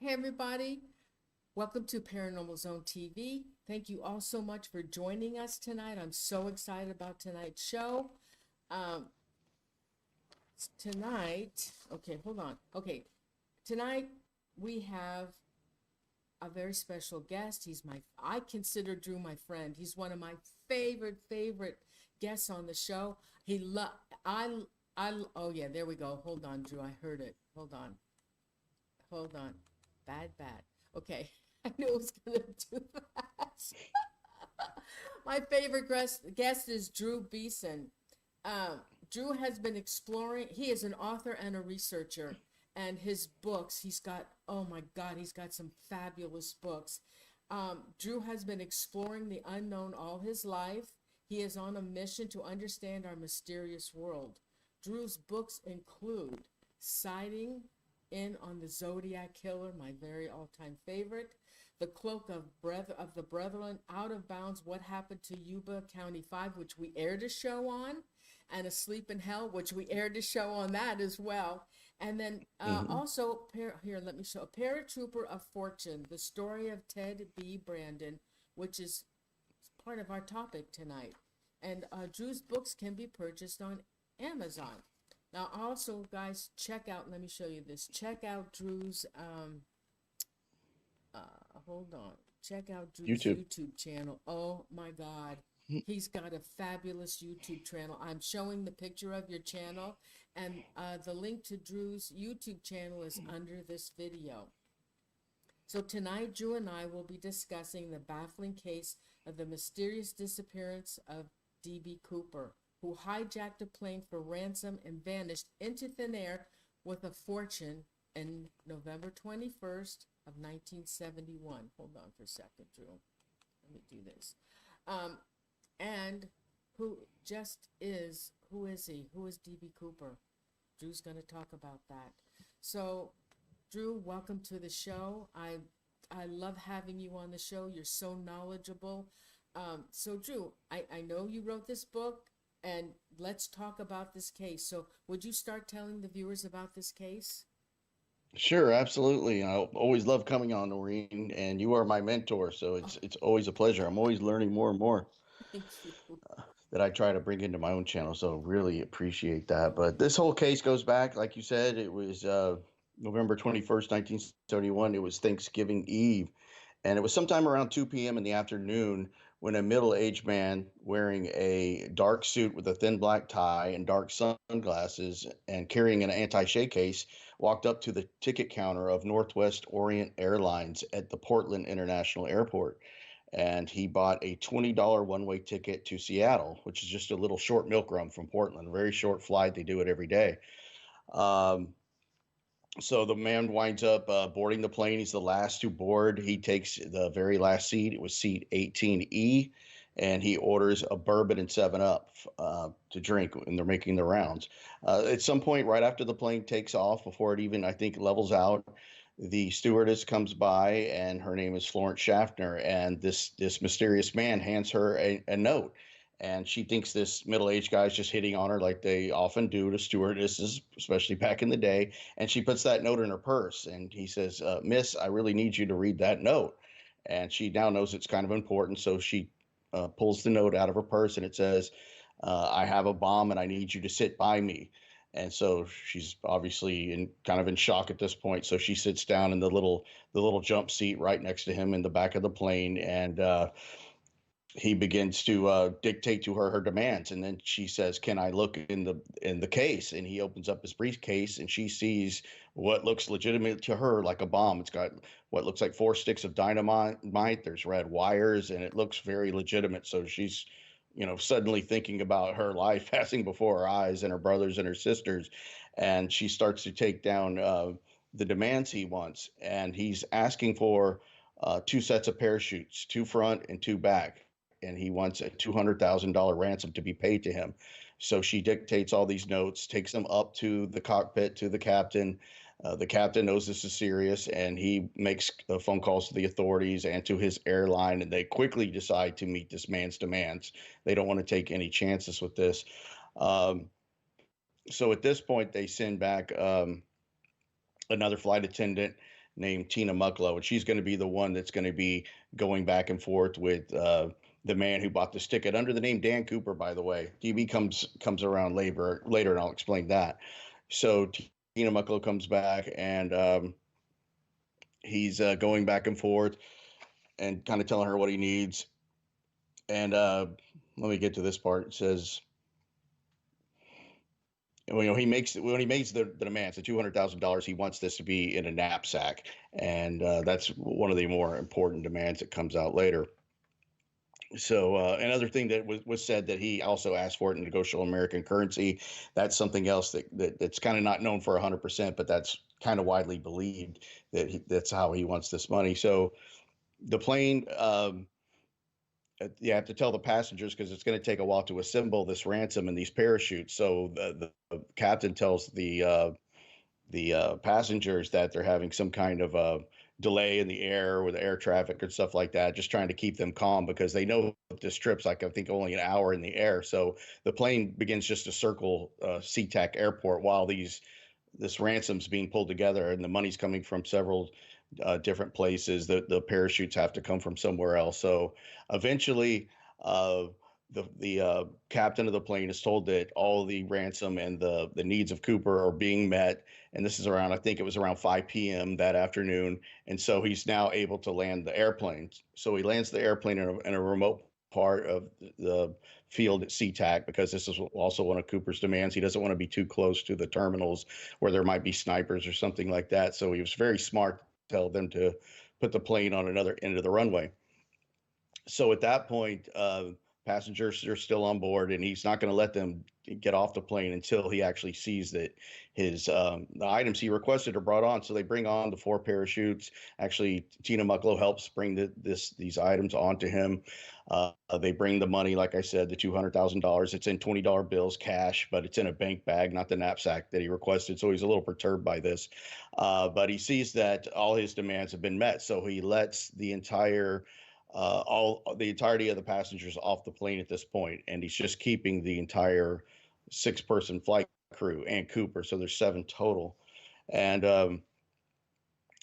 Hey, everybody. Welcome to Paranormal Zone TV. Thank you all so much for joining us tonight. I'm so excited about tonight's show. Um, okay, hold on. Okay, tonight we have a very special guest. I consider Drew my friend. He's one of my favorite guests on the show. Oh yeah, there we go. Hold on, Drew. I heard it. Hold on. Bad. Okay. I knew it was going to do that. My favorite guest is Drew Beeson. Drew has been exploring, he is an author and a researcher, and his books, oh my God, he's got some fabulous books. Drew has been exploring the unknown all his life. He is on a mission to understand our mysterious world. Drew's books include Sighting In on the Zodiac Killer, my very all-time favorite, The Cloak of the Brethren, Out of Bounds, What Happened to Yuba County 5, which we aired a show on, and Asleep in Hell, which we aired a show on that as well. And then also, here, let me show, A Paratrooper of Fortune, the story of Ted B. Brandon, which is part of our topic tonight. And Drew's books can be purchased on Amazon. Now, also, guys, let me show you this. Check out Drew's, check out Drew's YouTube channel. Oh, my God. He's got a fabulous YouTube channel. I'm showing the picture of your channel, and the link to Drew's YouTube channel is under this video. So tonight, Drew and I will be discussing the baffling case of the mysterious disappearance of D.B. Cooper, who hijacked a plane for ransom and vanished into thin air with a fortune on November 21st of 1971. Hold on for a second, Drew. Let me do this. And who is he? Who is D.B. Cooper? Drew's going to talk about that. So, Drew, welcome to the show. I love having you on the show. You're so knowledgeable. So, Drew, I know you wrote this book, and let's talk about this case. So would you start telling the viewers about this case? Sure, absolutely. I always love coming on, Norene, and you are my mentor, so it's always a pleasure. I'm always learning more and more Thank you. that I try to bring into my own channel, so really appreciate that. But this whole case goes back, like you said, it was November 21st, 1971. It was Thanksgiving Eve, and it was sometime around 2 p.m. in the afternoon when a middle-aged man wearing a dark suit with a thin black tie and dark sunglasses and carrying an anti-shake case walked up to the ticket counter of Northwest Orient Airlines at the Portland International Airport. And he bought a $20 one-way ticket to Seattle, which is just a little short milk run from Portland, a very short flight. They do it every day. Um, so the man winds up boarding the plane. He's the last to board. He takes the very last seat. It was seat 18E, and he orders a bourbon and 7-Up to drink, and they're making the rounds. At some point right after the plane takes off, before it even, I think, levels out, the stewardess comes by, and her name is Florence Schaffner, and this mysterious man hands her a note. And she thinks this middle-aged guy is just hitting on her like they often do to stewardesses, especially back in the day. And she puts that note in her purse. And he says, Miss, I really need you to read that note. And she now knows it's kind of important. So she pulls the note out of her purse, and it says, I have a bomb and I need you to sit by me. And so she's obviously kind of in shock at this point. So she sits down in the little jump seat right next to him in the back of the plane. And he begins to dictate to her demands, and then she says, "Can I look in the case?" And he opens up his briefcase, and she sees what looks legitimate to her like a bomb. It's got what looks like 4 sticks of dynamite. There's red wires, and it looks very legitimate. So she's, suddenly thinking about her life passing before her eyes and her brothers and her sisters, and she starts to take down the demands he wants, and he's asking for 2 sets of parachutes, 2 front and 2 back. And he wants a $200,000 ransom to be paid to him. So she dictates all these notes, takes them up to the cockpit to the captain. The captain knows this is serious, and he makes phone calls to the authorities and to his airline, and they quickly decide to meet this man's demands. They don't want to take any chances with this. So at this point, they send back another flight attendant, named Tina Mucklow, and she's going to be the one that's going to be going back and forth with the man who bought this ticket under the name Dan Cooper. By the way, DB comes around later, and I'll explain that. So Tina Mucklow comes back, and he's going back and forth and kind of telling her what he needs. And let me get to this part. It says, when he makes the demands, the $200,000, he wants this to be in a knapsack, and that's one of the more important demands that comes out later. So another thing that was said, that he also asked for it in negotiable American currency. That's something else that's kind of not known for 100%, but that's kind of widely believed that that's how he wants this money. So the plane, you have to tell the passengers, because it's going to take a while to assemble this ransom and these parachutes. So the captain tells the passengers that they're having some kind of delay in the air with air traffic and stuff like that, just trying to keep them calm, because they know this trip's like, I think, only an hour in the air. So the plane begins just to circle SeaTac Airport while this ransom's being pulled together, and the money's coming from several different places. The parachutes have to come from somewhere else. So eventually, the captain of the plane is told that all the ransom and the needs of Cooper are being met, and this is around, I think it was around 5 p.m. that afternoon, and so he's now able to land the airplane. So he lands the airplane in a remote part of the field at SeaTac, because this is also one of Cooper's demands. He doesn't want to be too close to the terminals where there might be snipers or something like that. So he was very smart to tell them to put the plane on another end of the runway. So at that point, passengers are still on board, and he's not going to let them get off the plane until he actually sees that the items he requested are brought on. So they bring on the 4 parachutes. Actually, Tina Mucklow helps bring these items onto him. They bring the money, like I said, the $200,000. It's in $20 bills, cash, but it's in a bank bag, not the knapsack that he requested. So he's a little perturbed by this, but he sees that all his demands have been met. So he lets the entirety of the passengers off the plane at this point, and he's just keeping the entire 6-person flight crew and Cooper. So there's 7 total. And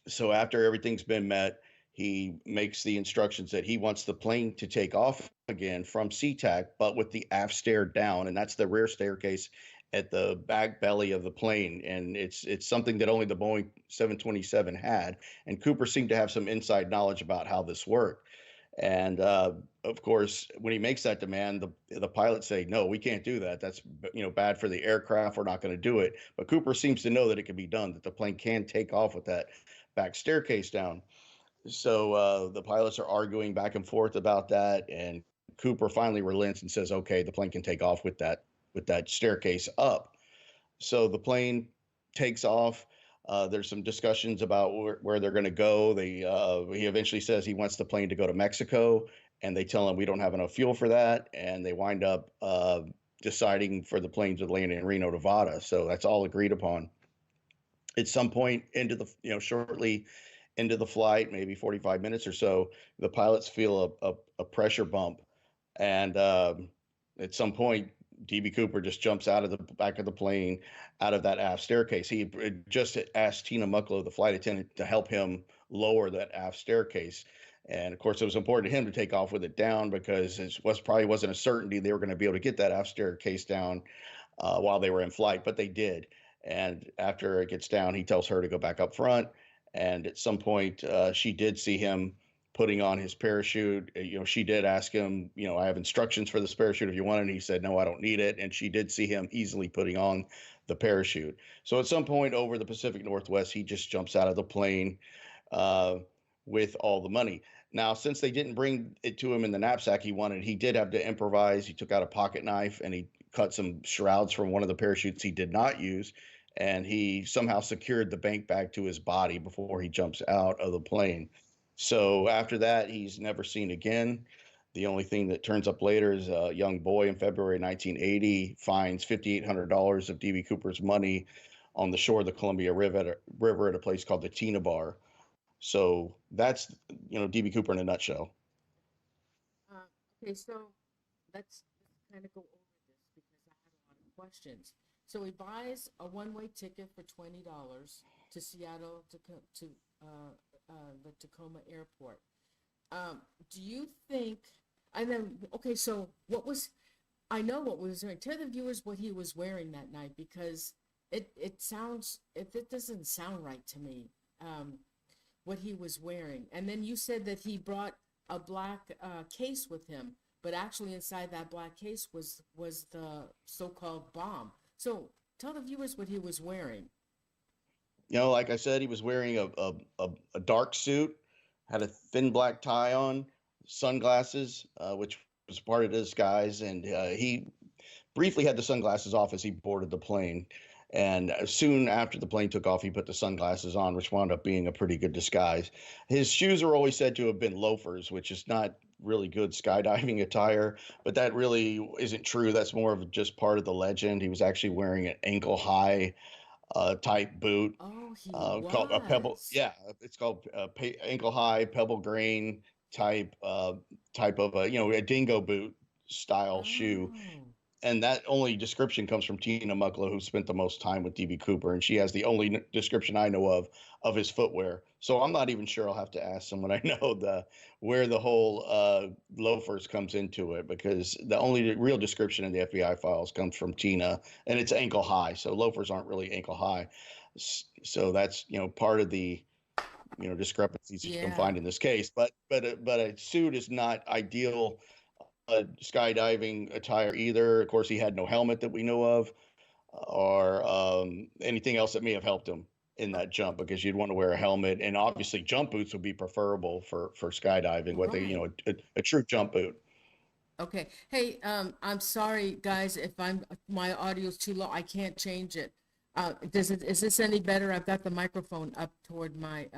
so after everything's been met, he makes the instructions that he wants the plane to take off again from SeaTac, but with the aft stair down, and that's the rear staircase at the back belly of the plane. And it's something that only the Boeing 727 had, and Cooper seemed to have some inside knowledge about how this worked. And of course, when he makes that demand, the pilots say, no, we can't do that. That's bad for the aircraft. We're not going to do it. But Cooper seems to know that it can be done, that the plane can take off with that back staircase down. So the pilots are arguing back and forth about that, and Cooper finally relents and says, okay, the plane can take off with that staircase up. So the plane takes off. There's some discussions about where they're going to go. He eventually says he wants the plane to go to Mexico, and they tell him we don't have enough fuel for that, and they wind up deciding for the plane to land in Reno, Nevada. So that's all agreed upon. At some point shortly into the flight, maybe 45 minutes or so, the pilots feel a pressure bump, and at some point, DB Cooper just jumps out of the back of the plane, out of that aft staircase. He just asked Tina Mucklow, the flight attendant, to help him lower that aft staircase. And of course, it was important to him to take off with it down, because it probably wasn't a certainty they were going to be able to get that aft staircase down while they were in flight, but they did. And after it gets down, he tells her to go back up front. And at some point, she did see him putting on his parachute. She did ask him, I have instructions for this parachute if you want it. And he said, no, I don't need it. And she did see him easily putting on the parachute. So at some point over the Pacific Northwest, he just jumps out of the plane with all the money. Now, since they didn't bring it to him in the knapsack he wanted, he did have to improvise. He took out a pocket knife and he cut some shrouds from one of the parachutes he did not use. And he somehow secured the bank bag to his body before he jumps out of the plane. So after that, he's never seen again. The only thing that turns up later is a young boy in February 1980 finds $5,800 of DB Cooper's money on the shore of the Columbia River at a place called the Tina Bar. So that's, DB Cooper in a nutshell. Okay, so let's kind of go over this, because I have a lot of questions. So he buys a one-way ticket for $20 to Seattle to the Tacoma airport. Do you think? And then okay, so what was? I know what was wearing. Tell the viewers what he was wearing that night because it doesn't sound right to me. What he was wearing, and then you said that he brought a black case with him, but actually inside that black case was the so-called bomb. So tell the viewers what he was wearing. You know, like I said, he was wearing a dark suit, had a thin black tie on, sunglasses, which was part of the disguise, and he briefly had the sunglasses off as he boarded the plane. And soon after the plane took off, he put the sunglasses on, which wound up being a pretty good disguise. His shoes are always said to have been loafers, which is not really good skydiving attire, but that really isn't true. That's more of just part of the legend. He was actually wearing an ankle high type boot Oh, he called a pebble. was. Yeah, it's called ankle high pebble grain type of a a dingo boot style shoe, Oh, and that only description comes from Tina Mucklow, who spent the most time with DB Cooper, and she has the only description I know of his footwear. So I'm not even sure. I'll have to ask someone I know where the whole loafers comes into it, because the only real description in the FBI files comes from Tina, and it's ankle high. So loafers aren't really ankle high. So that's part of the discrepancies that you can yeah. find in this case. But a suit is not ideal skydiving attire either. Of course, he had no helmet that we know of, or anything else that may have helped him in that jump, because you'd want to wear a helmet, and obviously jump boots would be preferable for skydiving. What they Right. a true jump boot. Okay. Hey, I'm sorry, guys, if my audio's too low. I can't change it. Is this any better? I've got the microphone up toward my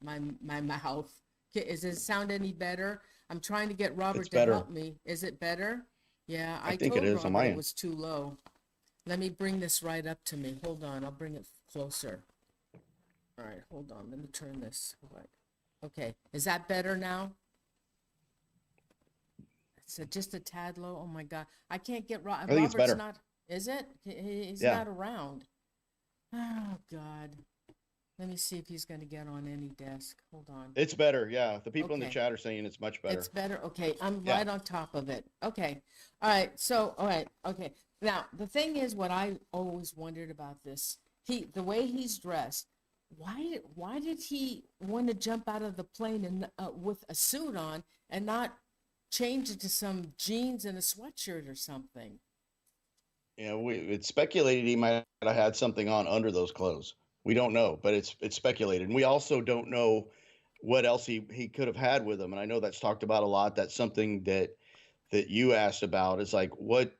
mouth. Is it sound any better? I'm trying to get It's Robert to better. help me. Is it better? Yeah, I I think it told is on Robert my it end. was too low. Let me bring this right up to me. Hold on, I'll bring it closer. All right, hold on. Let me turn this. All right. Okay, is that better now? It's just a tad low. Oh my God, I can't get I think it's Robert's better. not. Is it? He's Yeah, not around. Oh God. Let me see if he's going to get on any desk. Hold on. it's better. Yeah, the people in the Okay. chat are saying it's much It's better. better. Okay. I'm Yeah, right on top of it. Okay. All right. So, all right. Okay. Now, the thing is, what I always wondered about this, the way he's dressed, why did he want to jump out of the plane and with a suit on and not change it to some jeans and a sweatshirt or something? it's speculated he might have had something on under those clothes. We don't know, but it's speculated, and we also don't know what else he could have had with him. And I know that's talked about a lot. That's something that you asked about. Is like what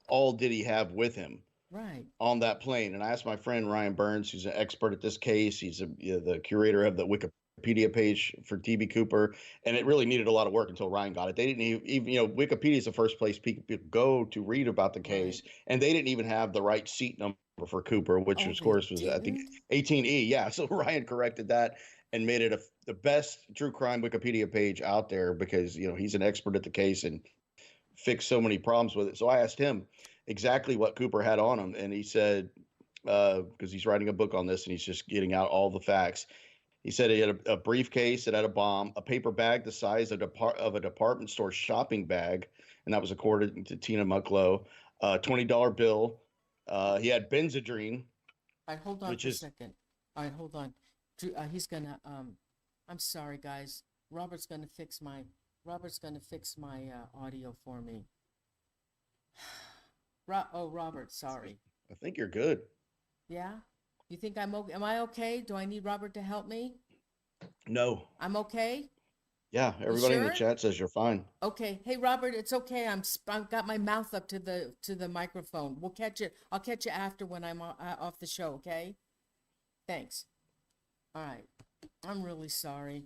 all did he have with him Right. on that plane? And I asked my friend Ryan Burns, who's an expert at this case. He's the curator of the Wikipedia page for DB Cooper, and it really needed a lot of work until Ryan got it. They didn't even Wikipedia is the first place people go to read about the Right. case, and they didn't even have the right seat number for Cooper, which Oh, of they course was I think didn't? 18E. Yeah, so Ryan corrected that and made it the best true crime Wikipedia page out there, because he's an expert at the case and fixed so many problems with it. So I asked him exactly what Cooper had on him, and he said, because he's writing a book on this and he's just getting out all the facts. He said he had a briefcase that had a bomb, a paper bag the size of a department store shopping bag, and that was according to Tina Mucklow. $20 bill. He had Benzedrine, All right, hold on which for a is second. All right, hold on. He's gonna. I'm sorry, guys. Robert's gonna fix my audio for me. Robert, sorry. I think you're good. Yeah, you think I'm okay? Am I okay? Do I need Robert to help me? No. I'm okay. Yeah, You everybody in the sure? chat says you're fine. Okay. Hey, Robert, it's okay. I've got my mouth up to the microphone. We'll catch it. I'll catch you after when I'm off the show. Okay. Thanks. All right. I'm really sorry.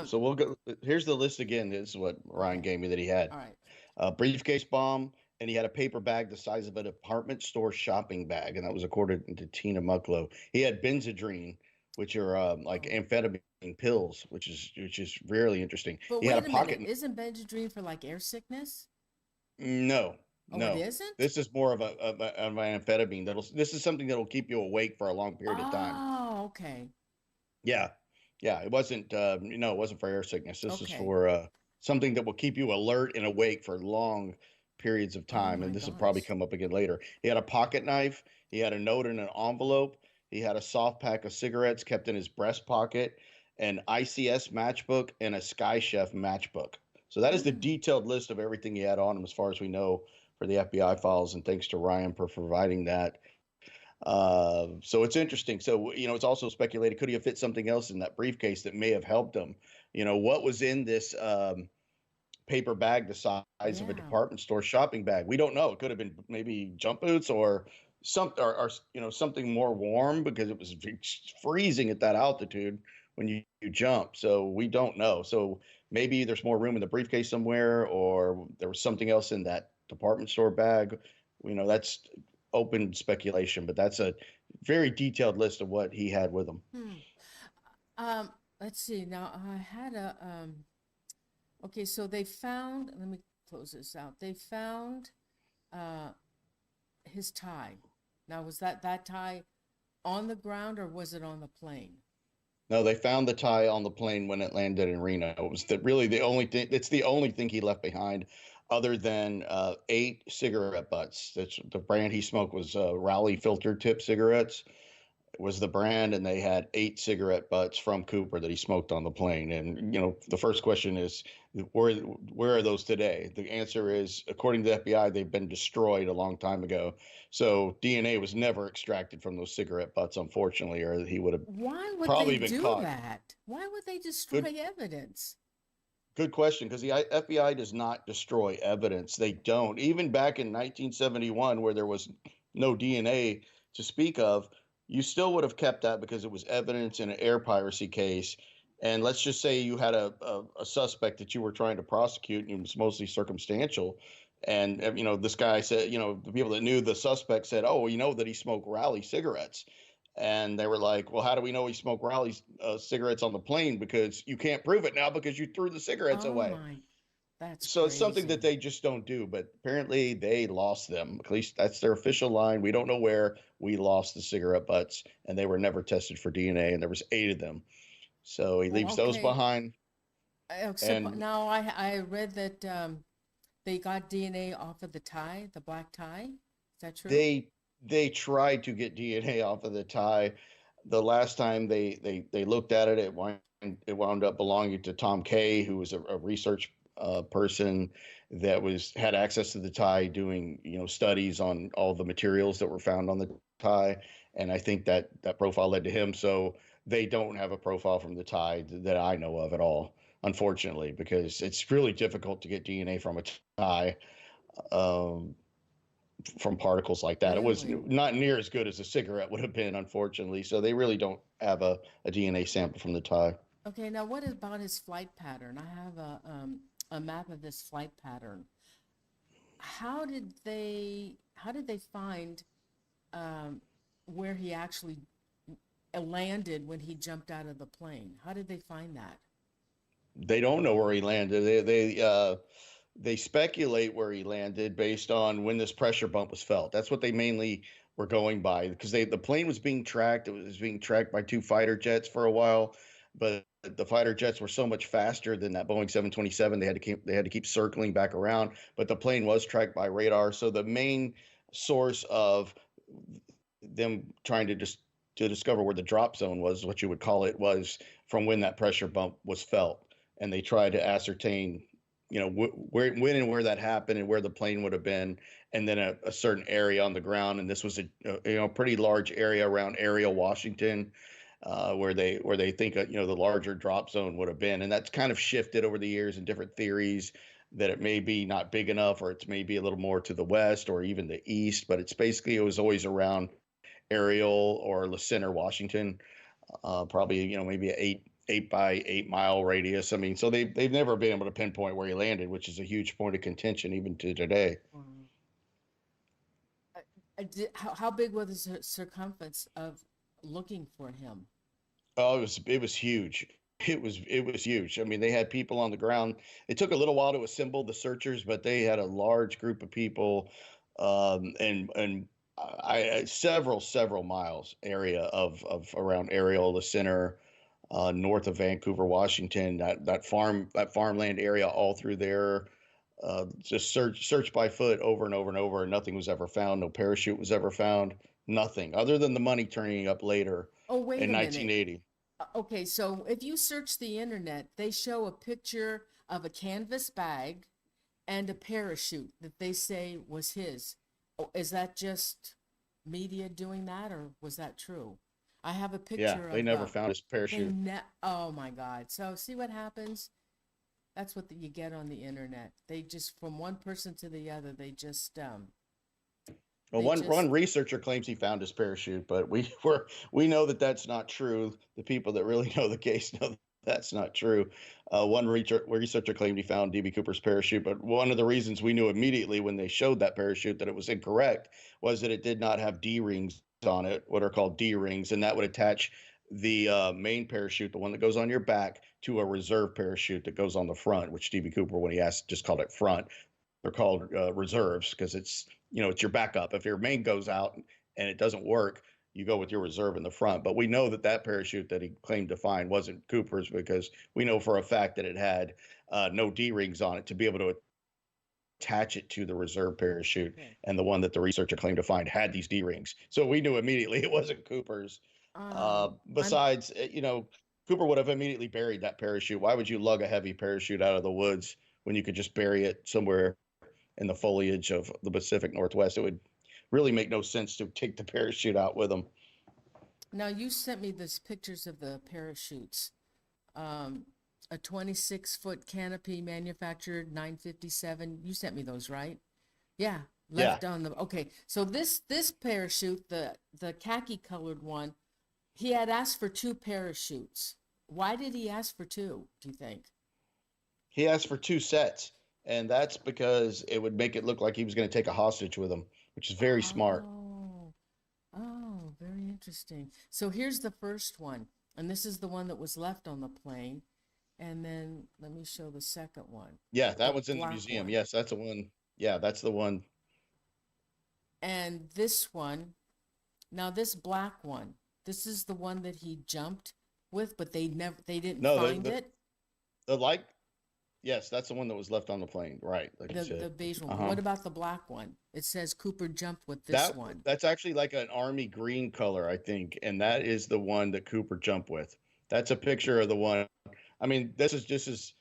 So we'll go. Here's the list again. This is what Ryan Okay. gave me that he had. All right. A briefcase bomb, and he had a paper bag the size of a department store shopping bag, and that was according to Tina Mucklow. He had Benzedrine, which are like Oh. amphetamine pills, which is really interesting. But He had a wait a minute. pocket. Isn't Benadryl for like air sickness? No, Oh, it No, isn't? this is more of an amphetamine this is something that'll keep you awake for a long period of time. Oh, okay. Yeah. Yeah. It wasn't, no, it wasn't for air sickness. This is Okay. for something that will keep you alert and awake for long periods of Oh time. my And this will probably gosh. come up again later. He had a pocket knife. He had a note in an envelope. He had a soft pack of cigarettes kept in his breast pocket, an ICS matchbook, and a Sky Chef matchbook. So that is the Mm. detailed list of everything he had on him, as far as we know, for the FBI files. And thanks to Ryan for providing that. So it's interesting. So, it's also speculated, could he have fit something else in that briefcase that may have helped him? What was in this paper bag the size of a Yeah. department store shopping bag? We don't know. It could have been maybe jump boots or something more warm, because it was freezing at that altitude when you jump. So we don't know. So maybe there's more room in the briefcase somewhere, or there was something else in that department store bag. That's open speculation, but that's a very detailed list of what he had with him. Hmm. Um, let's see. Now I had a okay, so they found, let me close this out. They found uh his tie. Now was that tie on the ground or was it on the plane? No, they found the tie on the plane when it landed in Reno. It was really the only thing. It's the only thing he left behind, other than 8 cigarette butts. That's the brand he smoked, was Raleigh filter tip cigarettes. Was the brand, and they had 8 cigarette butts from Cooper that he smoked on the plane. And the first question is, where are those today? The answer is, according to the FBI, they've been destroyed a long time ago. So DNA was never extracted from those cigarette butts, unfortunately, or he would have Why would they probably been do caught. that? Why would they Good, destroy evidence? good question, because the FBI does not destroy evidence. They don't. Even back in 1971, where there was no DNA to speak of, you still would have kept that because it was evidence in an air piracy case. And let's just say you had a suspect that you were trying to prosecute, and it was mostly circumstantial. And, this guy said, the people that knew the suspect said, oh, well, that he smoked Raleigh cigarettes. And they were like, well, how do we know he smoked Raleigh cigarettes on the plane? Because you can't prove it now because you threw the cigarettes Oh away. my, that's So it's something crazy. that they just don't do. But apparently they lost them. At least that's their official line. We don't know where we lost the cigarette butts, and they were never tested for DNA. And there was 8 of them. So he Well, leaves those okay. behind. Except And now I read that they got DNA off of the tie, the black tie. Is that true? they tried to get DNA off of the tie. The last time they looked at it, it wound up belonging to Tom Kay, who was a research person that had access to the tie, doing studies on all the materials that were found on the tie. And I think that profile led to him. So they don't have a profile from the tie that I know of at all, unfortunately, because it's really difficult to get DNA from a tie. Um, from particles like that. It was Really? not near as good as a cigarette would have been, unfortunately. So they really don't have a DNA sample from the tie. Okay, now what about his flight pattern? I have a map of this flight pattern. How did they find um, where he actually landed when he jumped out of the plane? How did they find that? They don't know where he landed. They speculate where he landed based on when this pressure bump was felt. That's what they mainly were going by, because the plane was being tracked. It was being tracked by 2 fighter jets for a while, but the fighter jets were so much faster than that Boeing 727. They had to keep circling back around, but the plane was tracked by radar. So the main source of them trying to discover where the drop zone was, what you would call it, was from when that pressure bump was felt. And they tried to ascertain, where, when and where that happened, and where the plane would have been, and then a certain area on the ground. And this was a pretty large area around Ariel, Washington, where they think the larger drop zone would have been. And that's kind of shifted over the years in different theories, that it may be not big enough, or it's maybe a little more to the west or even the east. But it was always around Ariel or La Center, Washington. Probably maybe an 8 by 8 mile radius. I mean, so they've never been able to pinpoint where he landed, which is a huge point of contention even to today. Um, how big was the circumference of looking for him? Oh, it was huge. it was huge. I mean, they had people on the ground. It took a little while to assemble the searchers, but they had a large group of people, and several miles area of around Areola Center, north of Vancouver, Washington. That farmland area all through there. Just search by foot over and over and over, and nothing was ever found. No parachute was ever found. Nothing other than the money turning up later Oh, wait in a minute. 1980. Okay, so if you search the internet, they show a picture of a canvas bag and a parachute that they say was his. Oh, is that just media doing that, or was that true? I have a Yeah, picture they of never found his parachute. oh my God. So see what happens? That's what you get on the internet. They just, from one person to the other, Well, they just, one researcher claims he found his parachute, but we know that that's not true. The people that really know the case know that's not true. One researcher claimed he found DB Cooper's parachute, but one of the reasons we knew immediately when they showed that parachute that it was incorrect was that it did not have D rings on it, what are called D rings, and that would attach the main parachute, the one that goes on your back, to a reserve parachute that goes on the front, which DB Cooper, when he asked, just called it front. They're called reserves because it's your backup. If your main goes out and it doesn't work, you go with your reserve in the front. But we know that that parachute that he claimed to find wasn't Cooper's because we know for a fact that it had no D rings on it to be able to attach it to the reserve parachute. okay. And the one that the researcher claimed to find had these D rings. So we knew immediately it wasn't Cooper's. I'm, Besides, Cooper would have immediately buried that parachute. Why would you lug a heavy parachute out of the woods when you could just bury it somewhere in the foliage of the Pacific Northwest? It would really make no sense to take the parachute out with them. Now you sent me this pictures of the parachutes. Um, a 26-foot canopy manufactured 957. You sent me those, right? Yeah, Yeah. left on the, okay. So this parachute, the khaki colored one, he had asked for two parachutes. Why did he ask for two, do you think? He asked for two sets, and that's because it would make it look like he was going to take a hostage with him, which is very smart. Oh, oh, very interesting. So here's the first one, and this is the one that was left on the plane. And then let me show the second one, Yeah, the that one's in the black museum. one. Yes, that's the one. Yeah, that's the one. And this one, now this black one, this is the one that he jumped with, but they didn't No, find it. the like, yes, that's the one that was left on the plane. Right, like you The said. beige one. But Uh-huh. what about the black one? It says Cooper jumped with this one. That's actually like an army green color, I think, and that is the one that Cooper jumped with. That's a picture of the one. I mean, this is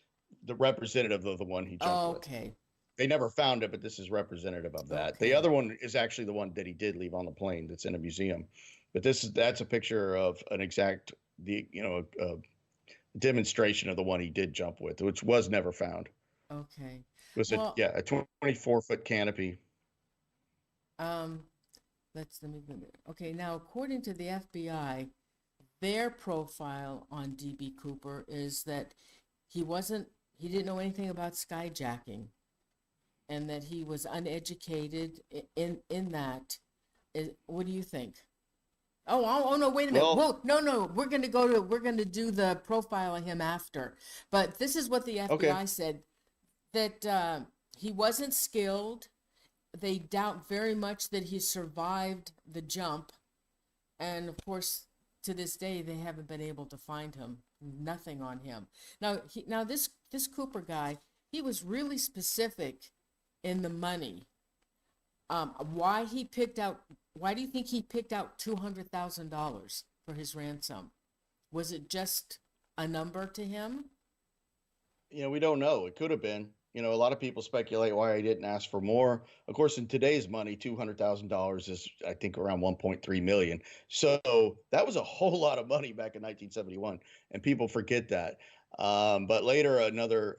the representative of the one he jumped Oh, with. okay. They never found it, but this is representative of that. The Okay. other one is actually the one that he did leave on the plane that's in a museum. But that's a picture of an exact a demonstration of the one he did jump with, which was never found. Okay. It was Well, a 24-foot canopy. um, let me, okay. Now, according to the FBI, their profile on DB Cooper is that he didn't know anything about skyjacking, and that he was uneducated in that. What do you think? Oh no, wait a minute. Well, Whoa, no, we're gonna do the profile of him after. But this is what the okay. FBI said, that he wasn't skilled. They doubt very much that he survived the jump. And of course, to this day, they haven't been able to find him. Nothing on him. Now this Cooper guy, he was really specific in the money. Why do you think he picked out $200,000 for his ransom? Was it just a number to him? We don't know. It could have been. A lot of people speculate why he didn't ask for more. Of course, in today's money, $200,000 is, I think, around 1.3 million. So that was a whole lot of money back in 1971, and people forget that. But later, another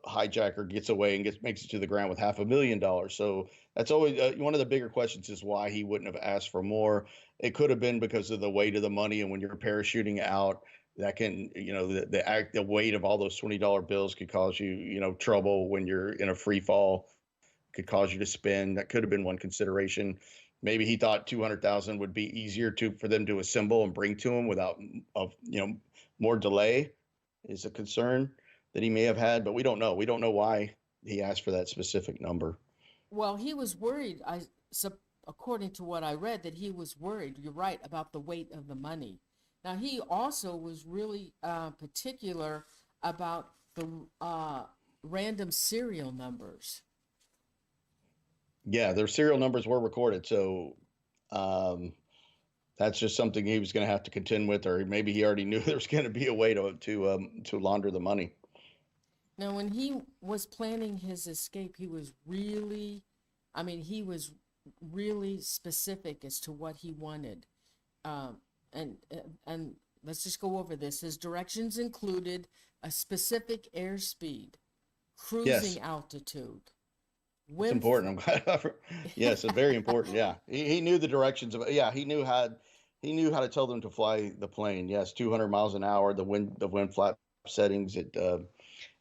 hijacker gets away and makes it to the ground with $500,000. So that's always one of the bigger questions is why he wouldn't have asked for more. It could have been because of the weight of the money, and when you're parachuting out, that can, the weight of all those $20 bills could cause you, trouble when you're in a free fall, could cause you to spin. That could have been one consideration. Maybe he thought 200,000 would be easier for them to assemble and bring to him without, more delay. is a concern that he may have had, but we don't know. We don't know why he asked for that specific number. Well, he was worried. According to what I read, that he was worried. You're right about the weight of the money. Now, he also was really particular about the random serial numbers. Yeah, their serial numbers were recorded, so that's just something he was going to have to contend with, or maybe he already knew there was going to be a way to launder the money. Now, when he was planning his escape, he was really, I mean, he was really specific as to what he wanted. Um, and let's just go over this. His directions included a specific airspeed, Yes, cruising altitude, it's important. I'm glad. Yes, it's very important. Yeah, he knew the directions of. Yeah, he knew how to tell them to fly the plane. Yes, 200 miles an hour. The wind flap settings at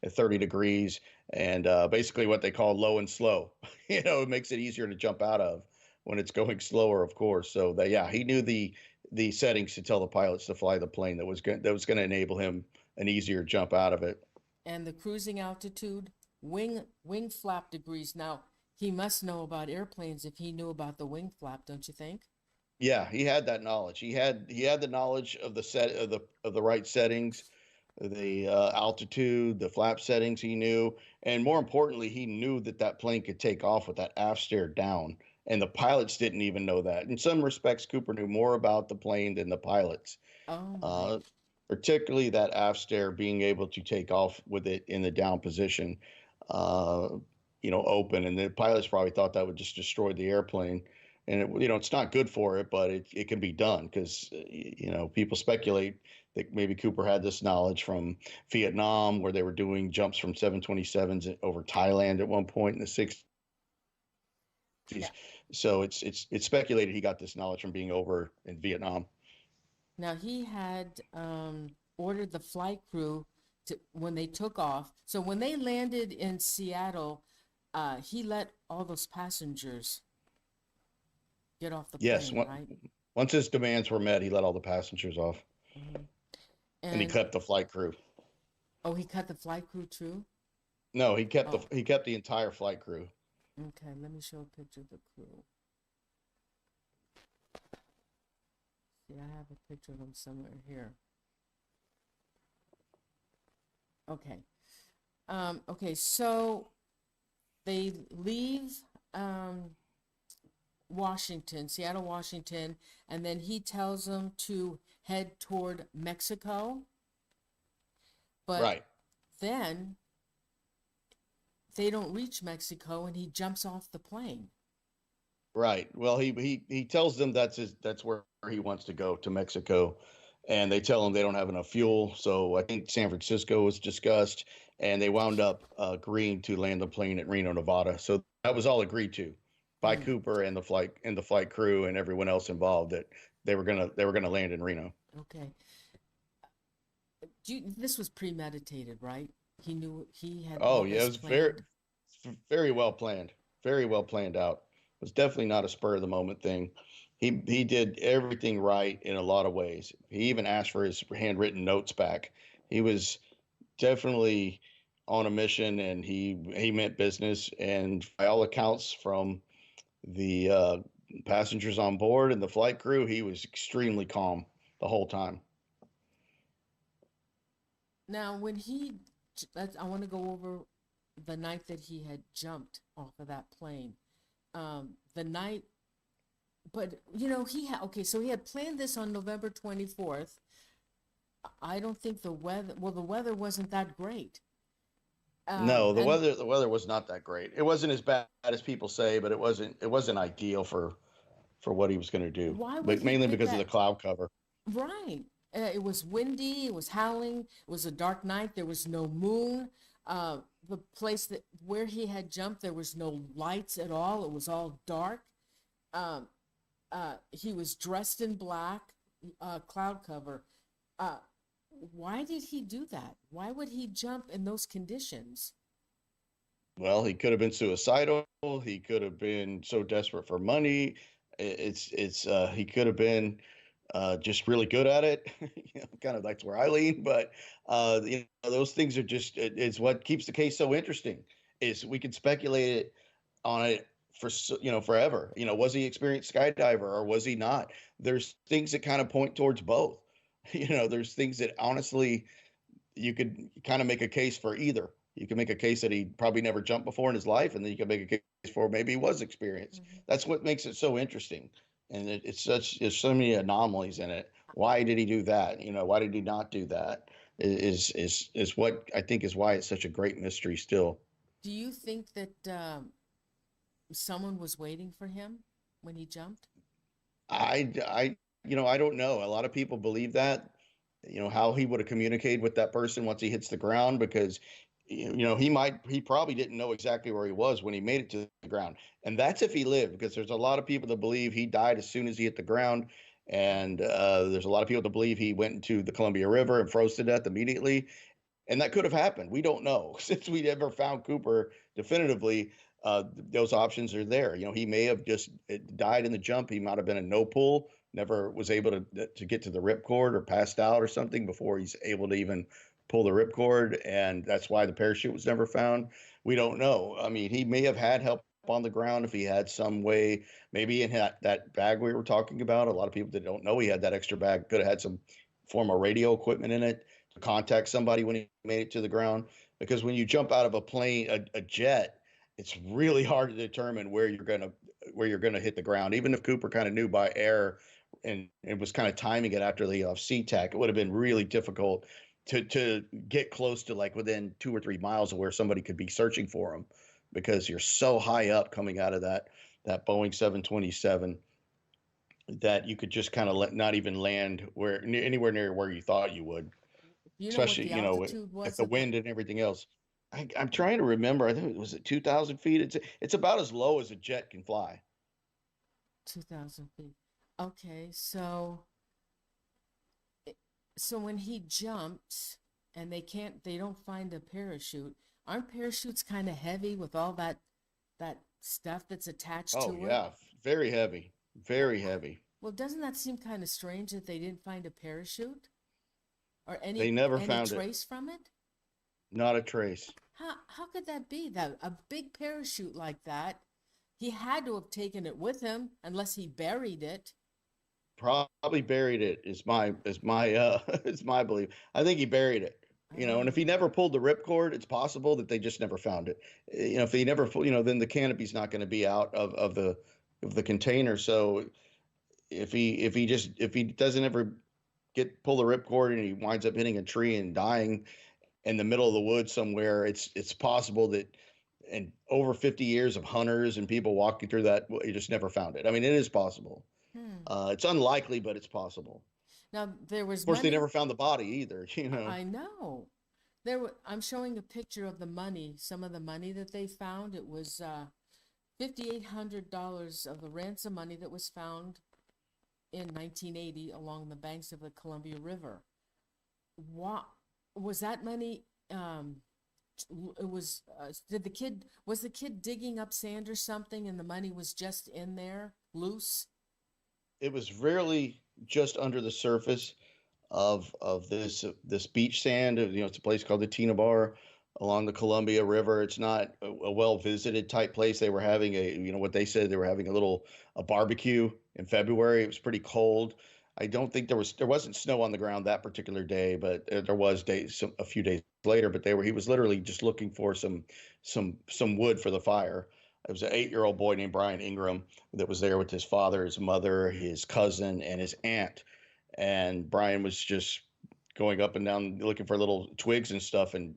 30 degrees, and basically what they call low and slow. It makes it easier to jump out of when it's going slower, of course. So that, yeah, he knew the settings to tell the pilots to fly the plane that was going to enable him an easier jump out of it. and the cruising altitude, wing flap degrees. Now, he must know about airplanes if he knew about the wing flap, don't you think? Yeah, he had that knowledge. He had the knowledge of the right settings, the altitude, the flap settings. He knew, and more importantly, he knew that that plane could take off with that aft stare down. And the pilots didn't even know that. In some respects, Cooper knew more about the plane than the pilots, Oh my. uh, particularly that aft stare, being able to take off with it in the down position, uh, open. And the pilots probably thought that would just destroy the airplane. And it's not good for it, but it can be done because people speculate that maybe Cooper had this knowledge from Vietnam, where they were doing jumps from 727s over Thailand at one point in the 60s. Now, So it's speculated he got this knowledge from being over in Vietnam. now he had ordered the flight crew to when they took off. So when they landed in Seattle, he let all those passengers get off the Yes, plane, right? once his demands were met, he let all the passengers off, Hmm. and he And kept the flight crew. oh, he cut the flight crew too? No, he kept the Oh, he kept the entire flight crew. okay. Let me show a picture of the crew. See, I have a picture of them somewhere here. Okay. Okay, so they leave um, Washington, Seattle, Washington, and then he tells them to head toward Mexico. But Right. then they don't reach Mexico and he jumps off the plane. Right. Well, he tells them that's where he wants to go, to Mexico, and they tell him they don't have enough fuel. So I think San Francisco was discussed, and they wound up agreeing to land the plane at Reno, Nevada. So that was all agreed to by Mm, Cooper and the flight crew and everyone else involved, that they were gonna land in Reno. okay. This was premeditated, right? He knew he had all Oh yeah, it this was very planned. very well planned, very well planned out. It was definitely not a spur of the moment thing. He did everything right in a lot of ways. He even asked for his handwritten notes back. He was definitely on a mission, and he meant business. And by all accounts, from the passengers on board and the flight crew, he was extremely calm the whole time. Now, I want to go over the night that he had jumped off of that plane. The night, but okay, so he had planned this on November 24th. I don't think the weather wasn't that great. No, the And weather the weather was not that great. It wasn't as bad as people say, but it wasn't ideal for what he was going to do, why would but he mainly pick because of the that? cloud cover. Right. It was windy, it was howling, it was a dark night, there was no moon. The place that where he had jumped, there was no lights at all. It was all dark. Um, he was dressed in black, cloud cover. Uh, why did he do that? Why would he jump in those conditions? Well, he could have been suicidal. He could have been so desperate for money. He could have been just really good at it. Kind of that's where I lean, but those things are just it's what keeps the case so interesting. Is we can speculate it on it for forever. Was he an experienced skydiver or was he not? There's things that kind of point towards both. There's things that honestly you could kind of make a case for either. You can make a case that he probably never jumped before in his life, and then you can make a case for maybe he was experienced. Mm-hmm. That's what makes it so interesting. And there's so many anomalies in it. Why did he do that? Why did he not do that? Is what I think is why it's such a great mystery still. Do you think that someone was waiting for him when he jumped? I don't know. A lot of people believe that. How he would have communicated with that person once he hits the ground, because he probably didn't know exactly where he was when he made it to the ground. And that's if he lived, because there's a lot of people that believe he died as soon as he hit the ground. And there's a lot of people that believe he went into the Columbia River and froze to death immediately. And that could have happened. We don't know. Since we never found Cooper definitively, those options are there. He may have just died in the jump. He might have been a no pull, never was able to get to the ripcord, or passed out or something before he's able to even pull the ripcord, and that's why the parachute was never found. We don't know. I mean, he may have had help on the ground if he had some way, maybe in that bag we were talking about. A lot of people that don't know he had that extra bag could have had some form of radio equipment in it to contact somebody when he made it to the ground. Because when you jump out of a plane, a jet, it's really hard to determine where you're gonna hit the ground. Even if Cooper kind of knew by air and was kind of timing it after the SeaTac, it would have been really difficult to get close to, like, within 2 or 3 miles of where somebody could be searching for him, because you're so high up coming out of that Boeing 727 that you could just kind of not even land anywhere near where you thought you would. Especially, with the wind and everything else. I'm trying to remember. I think it was 2,000 feet. It's about as low as a jet can fly. 2,000 feet. Okay, so when he jumps and they don't find a parachute, aren't parachutes kind of heavy with all that stuff that's attached to it? Oh yeah, very heavy, very heavy. Well, doesn't that seem kind of strange that they didn't find a parachute or they never found trace from it? Not a trace. How could that be? That a big parachute like that, he had to have taken it with him, unless he buried it. Probably buried it is my is my belief. I think he buried it. And if he never pulled the ripcord, it's possible that they just never found it. If he never pulled, then the canopy's not going to be out of the container. So if he doesn't ever pull the ripcord and he winds up hitting a tree and dying in the middle of the woods somewhere, it's possible that in over 50 years of hunters and people walking through that, you just never found it. I mean, it is possible. It's unlikely, but it's possible. Now, there was, of course, they never found the body either. I know. I'm showing a picture of the money, some of the money that they found. It was $5,800 of the ransom money that was found in 1980 along the banks of the Columbia River. What was that money? It was was the kid digging up sand or something, and the money was just in there, loose? It was rarely just under the surface of this beach sand. It's a place called the Tina Bar along the Columbia River. It's not a well visited type place. They were having what they said, they were having a barbecue in February. It was pretty cold. I don't think there wasn't snow on the ground that particular day, but there was a few days later. But he was literally just looking for some wood for the fire. It was an 8-year-old boy named Brian Ingram that was there with his father, his mother, his cousin, and his aunt. And Brian was just going up and down looking for little twigs and stuff, and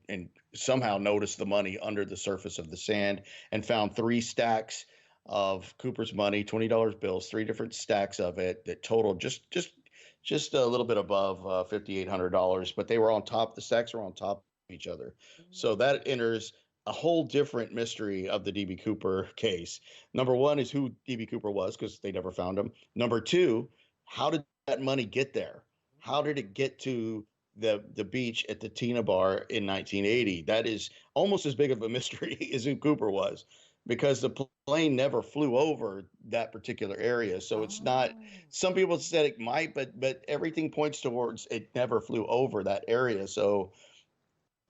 somehow noticed the money under the surface of the sand and found 3 stacks of Cooper's money, $20 bills, 3 different stacks of it that totaled just a little bit above $5,800. But they were the stacks were on top of each other. So that enters a whole different mystery of the D.B. Cooper case. Number one is who D.B. Cooper was, because they never found him. Number two, how did that money get there? How did it get to the beach at the Tina Bar in 1980? That is almost as big of a mystery as who Cooper was. because the plane never flew over that particular area. So it's not, Oh, some people said it might, but everything points towards it never flew over that area. So,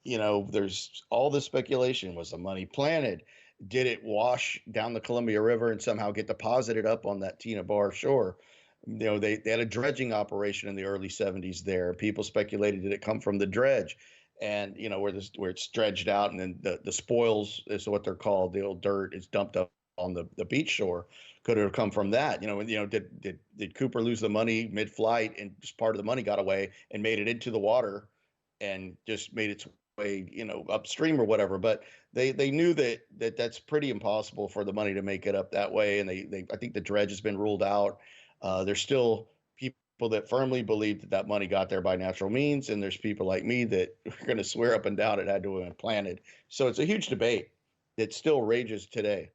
there's all this speculation. Was the money planted? Did it wash down the Columbia River and somehow get deposited up on that Tina Bar shore? They had a dredging operation in the early 70s there. People speculated, did it come from the dredge? And where it's dredged out, and then the spoils is what they're called. The old dirt is dumped up on the beach shore. Could it have come from that? Did Cooper lose the money mid-flight, and just part of the money got away and made it into the water, and just made its way, upstream or whatever? But they knew that's pretty impossible for the money to make it up that way, and they I think the dredge has been ruled out. There's still people that firmly believe that money got there by natural means, and there's people like me that are going to swear up and down it had to have been planted. So it's a huge debate that still rages today.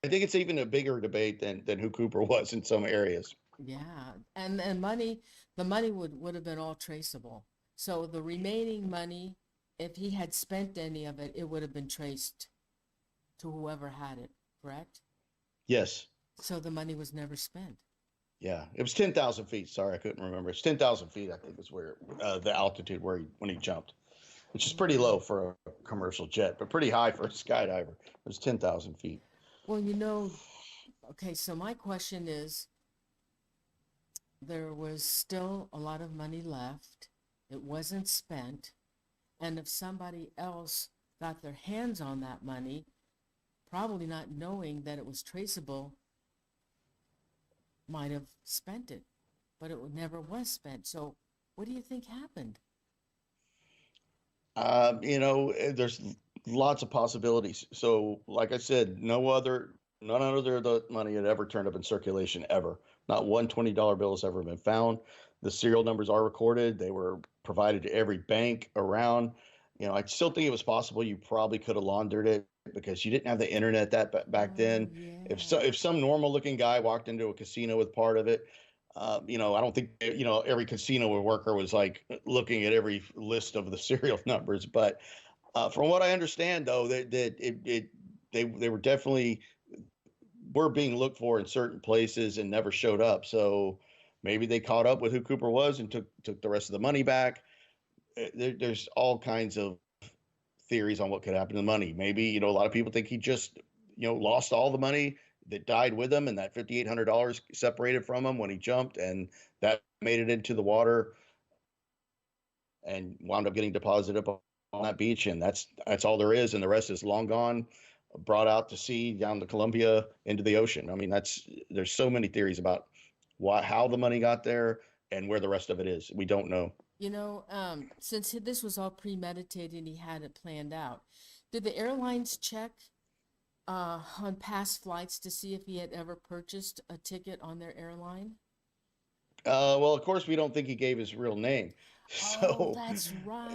I think it's even a bigger debate than who Cooper was in some areas. yeah. And money, the money would have been all traceable. So the remaining money, if he had spent any of it, it would have been traced to whoever had it, correct? Yes. So the money was never spent. Yeah, it was 10,000 feet. Sorry, I couldn't remember. It's 10,000 feet, I think, is where the altitude when he jumped, which is pretty low for a commercial jet, but pretty high for a skydiver. It was 10,000 feet. Well, okay, so my question is, there was still a lot of money left. It wasn't spent. And if somebody else got their hands on that money, probably not knowing that it was traceable, might have spent it, but it never was spent. So what do you think happened? There's lots of possibilities. So, like I said, none other of the money had ever turned up in circulation ever. Not one $20 bill has ever been found. The serial numbers are recorded. They were provided to every bank around. I still think it was possible you probably could have laundered it because you didn't have the internet back Oh, then. yeah. If some normal looking guy walked into a casino with part of it, I don't think every casino worker was like looking at every list of the serial numbers. But from what I understand, though, they were definitely were being looked for in certain places and never showed up. So maybe they caught up with who Cooper was and took the rest of the money back. There's all kinds of theories on what could happen to the money. Maybe, a lot of people think he just, lost all the money that died with him, and that $5,800 separated from him when he jumped, and that made it into the water and wound up getting deposited up on that beach. And that's all there is. And the rest is long gone, brought out to sea down the Columbia into the ocean. I mean, there's so many theories about how the money got there and where the rest of it is. We don't know. Since this was all premeditated and he had it planned out, did the airlines check on past flights to see if he had ever purchased a ticket on their airline? Well, of course, we don't think he gave his real name. Oh, So, that's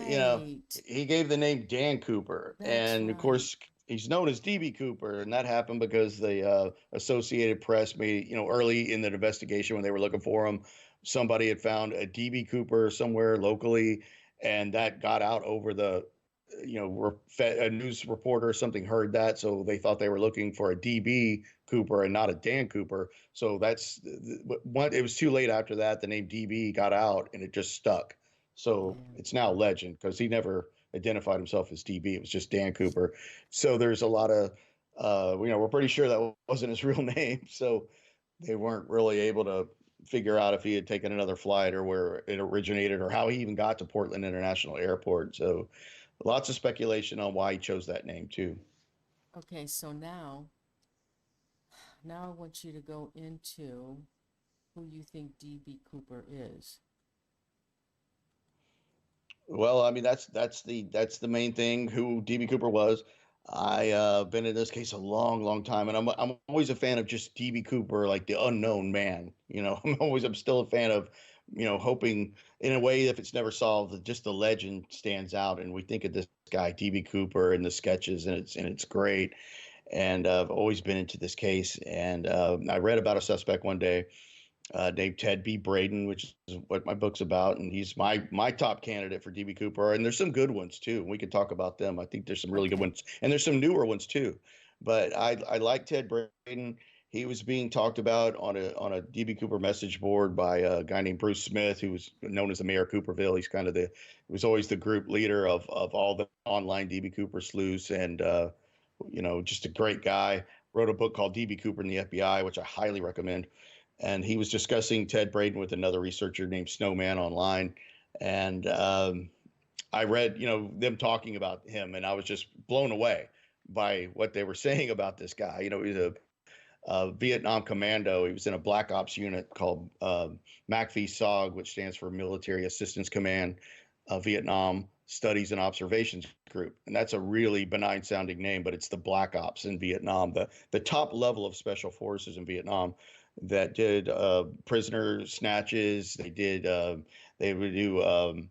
you know, right. he gave the name Dan Cooper. That's And of right. course, he's known as DB Cooper. And that happened because the Associated Press made, early in the investigation when they were looking for him, somebody had found a DB Cooper somewhere locally. And that got out over a news reporter or something heard that. So they thought they were looking for a DB Cooper and not a Dan Cooper. So it was too late after that. The name DB got out and it just stuck. So Yeah. it's now legend because he never identified himself as DB. It was just Dan Cooper. So there's a lot of, we're pretty sure that wasn't his real name. So they weren't really able to figure out if he had taken another flight or where it originated or how he even got to Portland International Airport. So lots of speculation on why he chose that name too. Okay, so now I want you to go into who you think DB Cooper is. Well, I mean that's the main thing. Who DB Cooper was. I been in this case a long, long time, and I'm always a fan of just DB Cooper, like the unknown man. I'm still a fan of, hoping in a way if it's never solved, that just the legend stands out, and we think of this guy DB Cooper in the sketches, and it's great. And I've always been into this case, and I read about a suspect one day named Ted B. Braden, which is what my book's about, and he's my top candidate for DB Cooper. And there's some good ones too. We could talk about them. I think there's some really good Okay. ones, and there's some newer ones too. But I like Ted Braden. He was being talked about on a DB Cooper message board by a guy named Bruce Smith, who was known as the Mayor of Cooperville. He's kind of the he was always the group leader of all the online DB Cooper sleuths, and just a great guy. Wrote a book called DB Cooper and the FBI, which I highly recommend. And he was discussing Ted Braden with another researcher named Snowman online, and I read, them talking about him, and I was just blown away by what they were saying about this guy. He's a Vietnam commando. He was in a Black Ops unit called MACV SOG, which stands for Military Assistance Command, Vietnam Studies and Observations Group. And that's a really benign sounding name, but it's the Black Ops in Vietnam, the top level of special forces in Vietnam that did prisoner snatches. They would do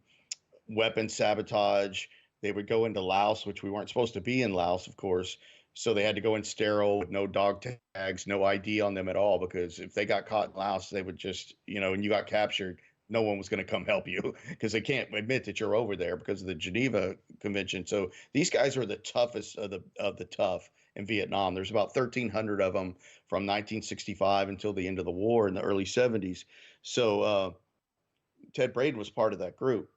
weapon sabotage. They would go into Laos, which we weren't supposed to be in Laos, of course. So they had to go in sterile with no dog tags, no ID on them at all, because if they got caught in Laos, they would just, and you got captured, no one was going to come help you because they can't admit that you're over there because of the Geneva Convention. So these guys are the toughest of the tough in Vietnam. There's about 1,300 of them from 1965 until the end of the war in the early 70s. So Ted Braden was part of that group.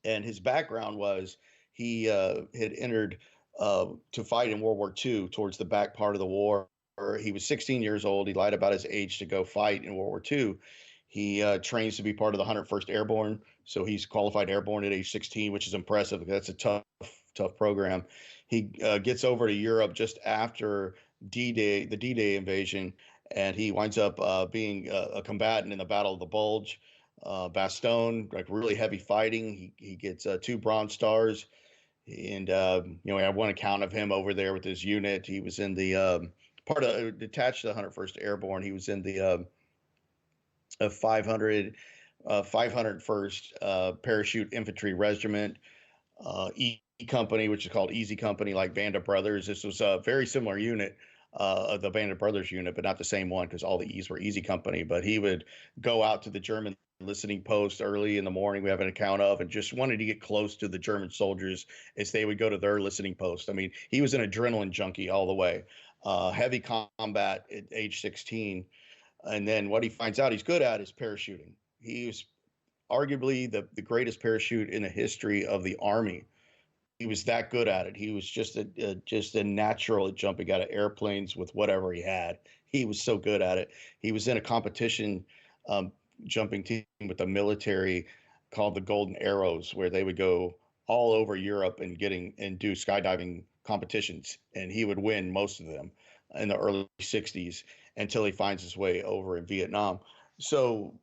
And his background was he had entered to fight in World War II towards the back part of the war. He was 16 years old. He lied about his age to go fight in World War II. He trains to be part of the 101st Airborne. So he's qualified airborne at age 16, which is impressive. That's a tough program. He gets over to Europe just after D-Day, the D-Day invasion, and he winds up being a combatant in the Battle of the Bulge. Bastogne, like really heavy fighting. He gets 2 Bronze Stars, and I have one account of him over there with his unit. He was in the part of detached to the 101st Airborne. He was in the 501st Parachute Infantry Regiment, E Company, which is called Easy Company, like Band of Brothers. This was a very similar unit of the Band of Brothers unit, but not the same one because all the E's were Easy Company. But he would go out to the German listening post early in the morning, we have an account of, and just wanted to get close to the German soldiers as they would go to their listening post. I mean, he was an adrenaline junkie all the way. Heavy combat at age 16. And then what he finds out he's good at is parachuting. He was arguably the greatest parachute in the history of the Army. He was that good at it. He was just a natural at jumping out of airplanes with whatever he had. He was so good at it. He was in a competition jumping team with the military called the Golden Arrows, where they would go all over Europe and do skydiving competitions, and he would win most of them in the early 60s until he finds his way over in Vietnam. So,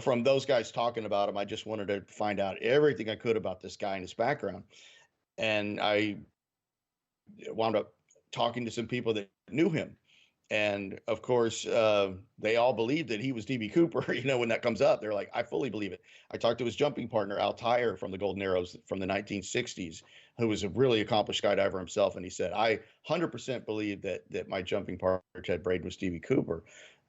from those guys talking about him, I just wanted to find out everything I could about this guy and his background. And I wound up talking to some people that knew him. And of course, they all believed that he was DB Cooper. When that comes up, they're like, I fully believe it. I talked to his jumping partner, Al Tyre, from the Golden Arrows from the 1960s, who was a really accomplished skydiver himself. And he said, I 100% believe that my jumping partner, Ted Braden, was DB Cooper.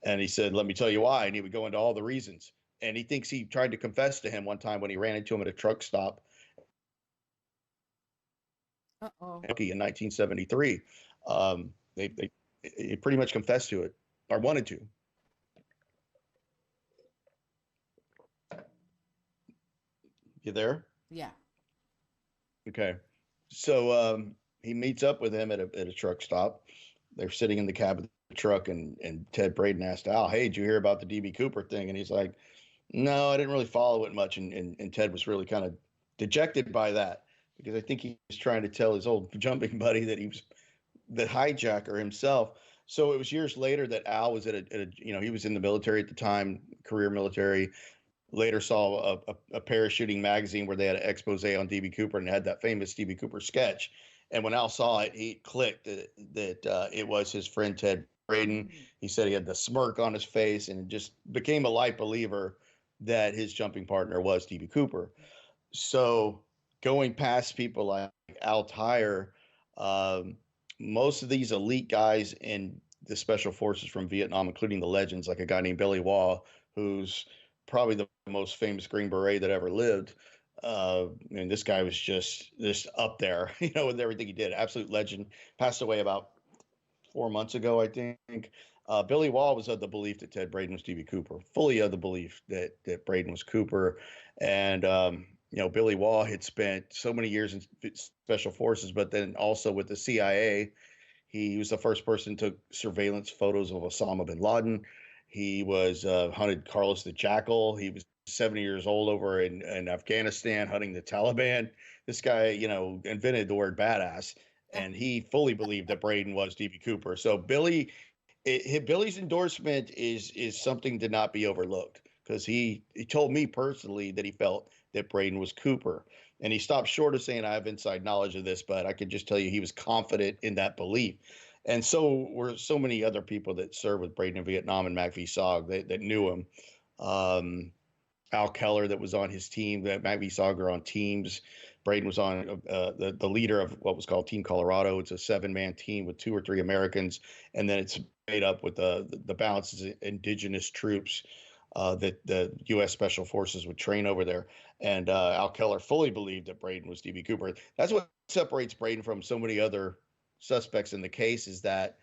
And he said, let me tell you why. And he would go into all the reasons. And he thinks he tried to confess to him one time when he ran into him at a truck stop in 1973. He pretty much confessed to it, or wanted to. You there? Yeah. Okay. So he meets up with him at a truck stop. They're sitting in the cab of the truck, and Ted Braden asked Al, hey, did you hear about the DB Cooper thing? And he's like, no, I didn't really follow it much. And Ted was really kind of dejected by that, because I think he was trying to tell his old jumping buddy that he was the hijacker himself. So it was years later that Al was at he was in the military at the time, career military. Later saw a parachuting magazine where they had an expose on DB Cooper and had that famous DB Cooper sketch. And when Al saw it, he clicked that it was his friend Ted Braden. He said he had the smirk on his face and just became a light believer that his jumping partner was DB Cooper. So going past people like Al Tyre, most of these elite guys in the special forces from Vietnam, including the legends, like a guy named Billy Waugh, who's probably the most famous Green Beret that ever lived. And this guy was just up there, with everything he did. Absolute legend. Passed away about 4 months ago, I think. Billy Wall was of the belief that Ted Braden was D.B. Cooper, fully of the belief that Braden was Cooper. And, Billy Wall had spent so many years in special forces, but then also with the CIA. He was the first person to took surveillance photos of Osama bin Laden. He was hunted Carlos the Jackal. He was 70 years old over in Afghanistan hunting the Taliban. This guy, invented the word badass, and he fully believed that Braden was DB Cooper. So Billy's endorsement is something to not be overlooked, because he told me personally that he felt that Braden was Cooper. And he stopped short of saying, I have inside knowledge of this, but I could just tell you he was confident in that belief. And so were so many other people that served with Braden in Vietnam and MacVsog that knew him. Um, Al Keller, that was on his team, that MacVsog are on teams. Braden was on the leader of what was called Team Colorado. It's a 7-man team with 2 or 3 Americans, and then it's made up with the balance of indigenous troops that the U.S. Special Forces would train over there. And Al Keller fully believed that Braden was D.B. Cooper. That's what separates Braden from so many other suspects in the case, is that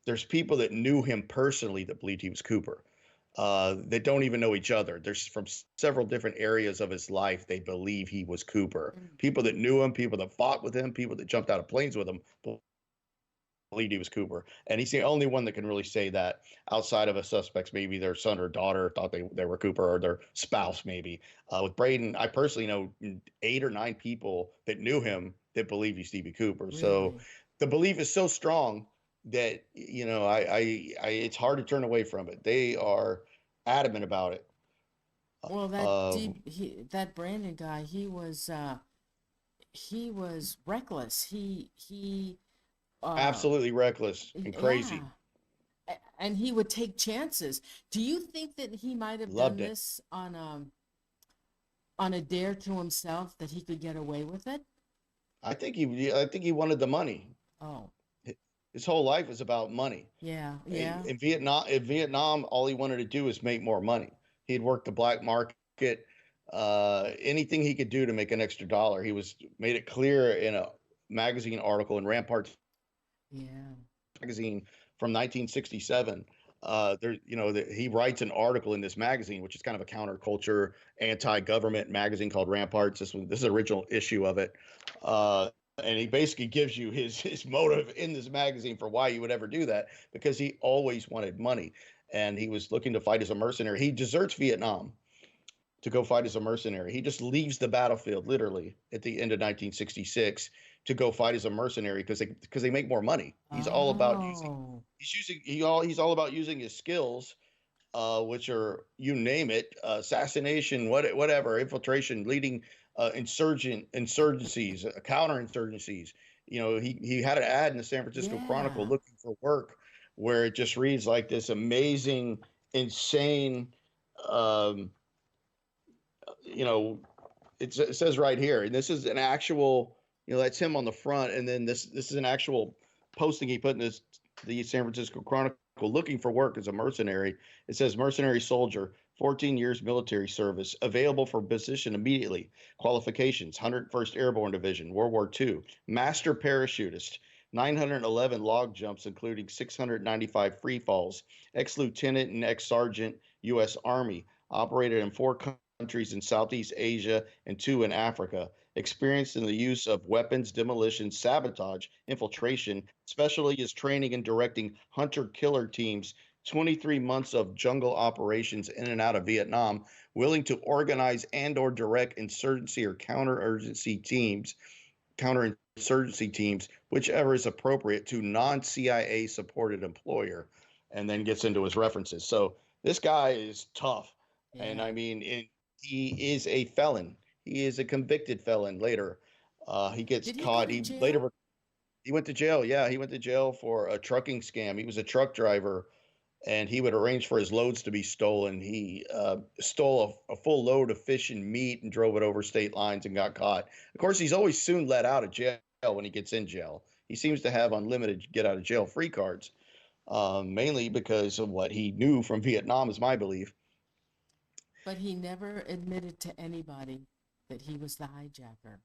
there's people that knew him personally that believed he was Cooper. That don't even know each other. There's from several different areas of his life, they believe he was Cooper. People that knew him, people that fought with him, people that jumped out of planes with him believed he was Cooper. And he's the only one that can really say that, outside of a suspects, maybe their son or daughter thought they were Cooper, or their spouse maybe. With Braden, I personally know 8 or 9 people that knew him that believe he's D.B. Cooper. Really? So the belief is so strong that, it's hard to turn away from it. They are adamant about it. Well, that Brandon guy, he was reckless. He absolutely reckless and crazy. Yeah. And he would take chances. Do you think that he might have done this on a dare to himself, that he could get away with it? I think he wanted the money. Oh. His whole life was about money. Yeah. In Vietnam, all he wanted to do was make more money. He'd work the black market, anything he could do to make an extra dollar. He made it clear in a magazine article in Rampart magazine from 1967. He writes an article in this magazine, which is kind of a counterculture, anti-government magazine called Ramparts. This is the original issue of it. And he basically gives you his motive in this magazine for why he would ever do that, because he always wanted money, and he was looking to fight as a mercenary. He deserts Vietnam to go fight as a mercenary. He just leaves the battlefield literally at the end of 1966 to go fight as a mercenary, because they make more money. He's all about he's all about using his skills, which are, you name it, assassination, whatever, infiltration, leading insurgencies, counterinsurgencies. He had an ad in the San Francisco Chronicle looking for work, where it just reads like this amazing, insane, it says right here, and this is an actual, that's him on the front, and then this is an actual posting he put in the San Francisco Chronicle, looking for work as a mercenary. It says, mercenary soldier, 14 years military service, available for position immediately. Qualifications: 101st Airborne Division, World War II. Master parachutist, 911 log jumps, including 695 free falls. Ex-lieutenant and ex-sergeant, U.S. Army. Operated in 4 countries in Southeast Asia and 2 in Africa. Experienced in the use of weapons, demolition, sabotage, infiltration. Specialty is training and directing hunter-killer teams. 23 months of jungle operations in and out of Vietnam, willing to organize and or direct insurgency or counterinsurgency teams, whichever is appropriate, to non-CIA supported employer, and then gets into his references. So this guy is tough. Yeah. And I mean, he is a felon. He is a convicted felon later. He gets caught. He went to jail. Yeah, he went to jail for a trucking scam. He was a truck driver, and he would arrange for his loads to be stolen. He stole a full load of fish and meat and drove it over state lines and got caught. Of course, he's always soon let out of jail when he gets in jail. He seems to have unlimited get out of jail free cards, mainly because of what he knew from Vietnam, is my belief. But he never admitted to anybody that he was the hijacker.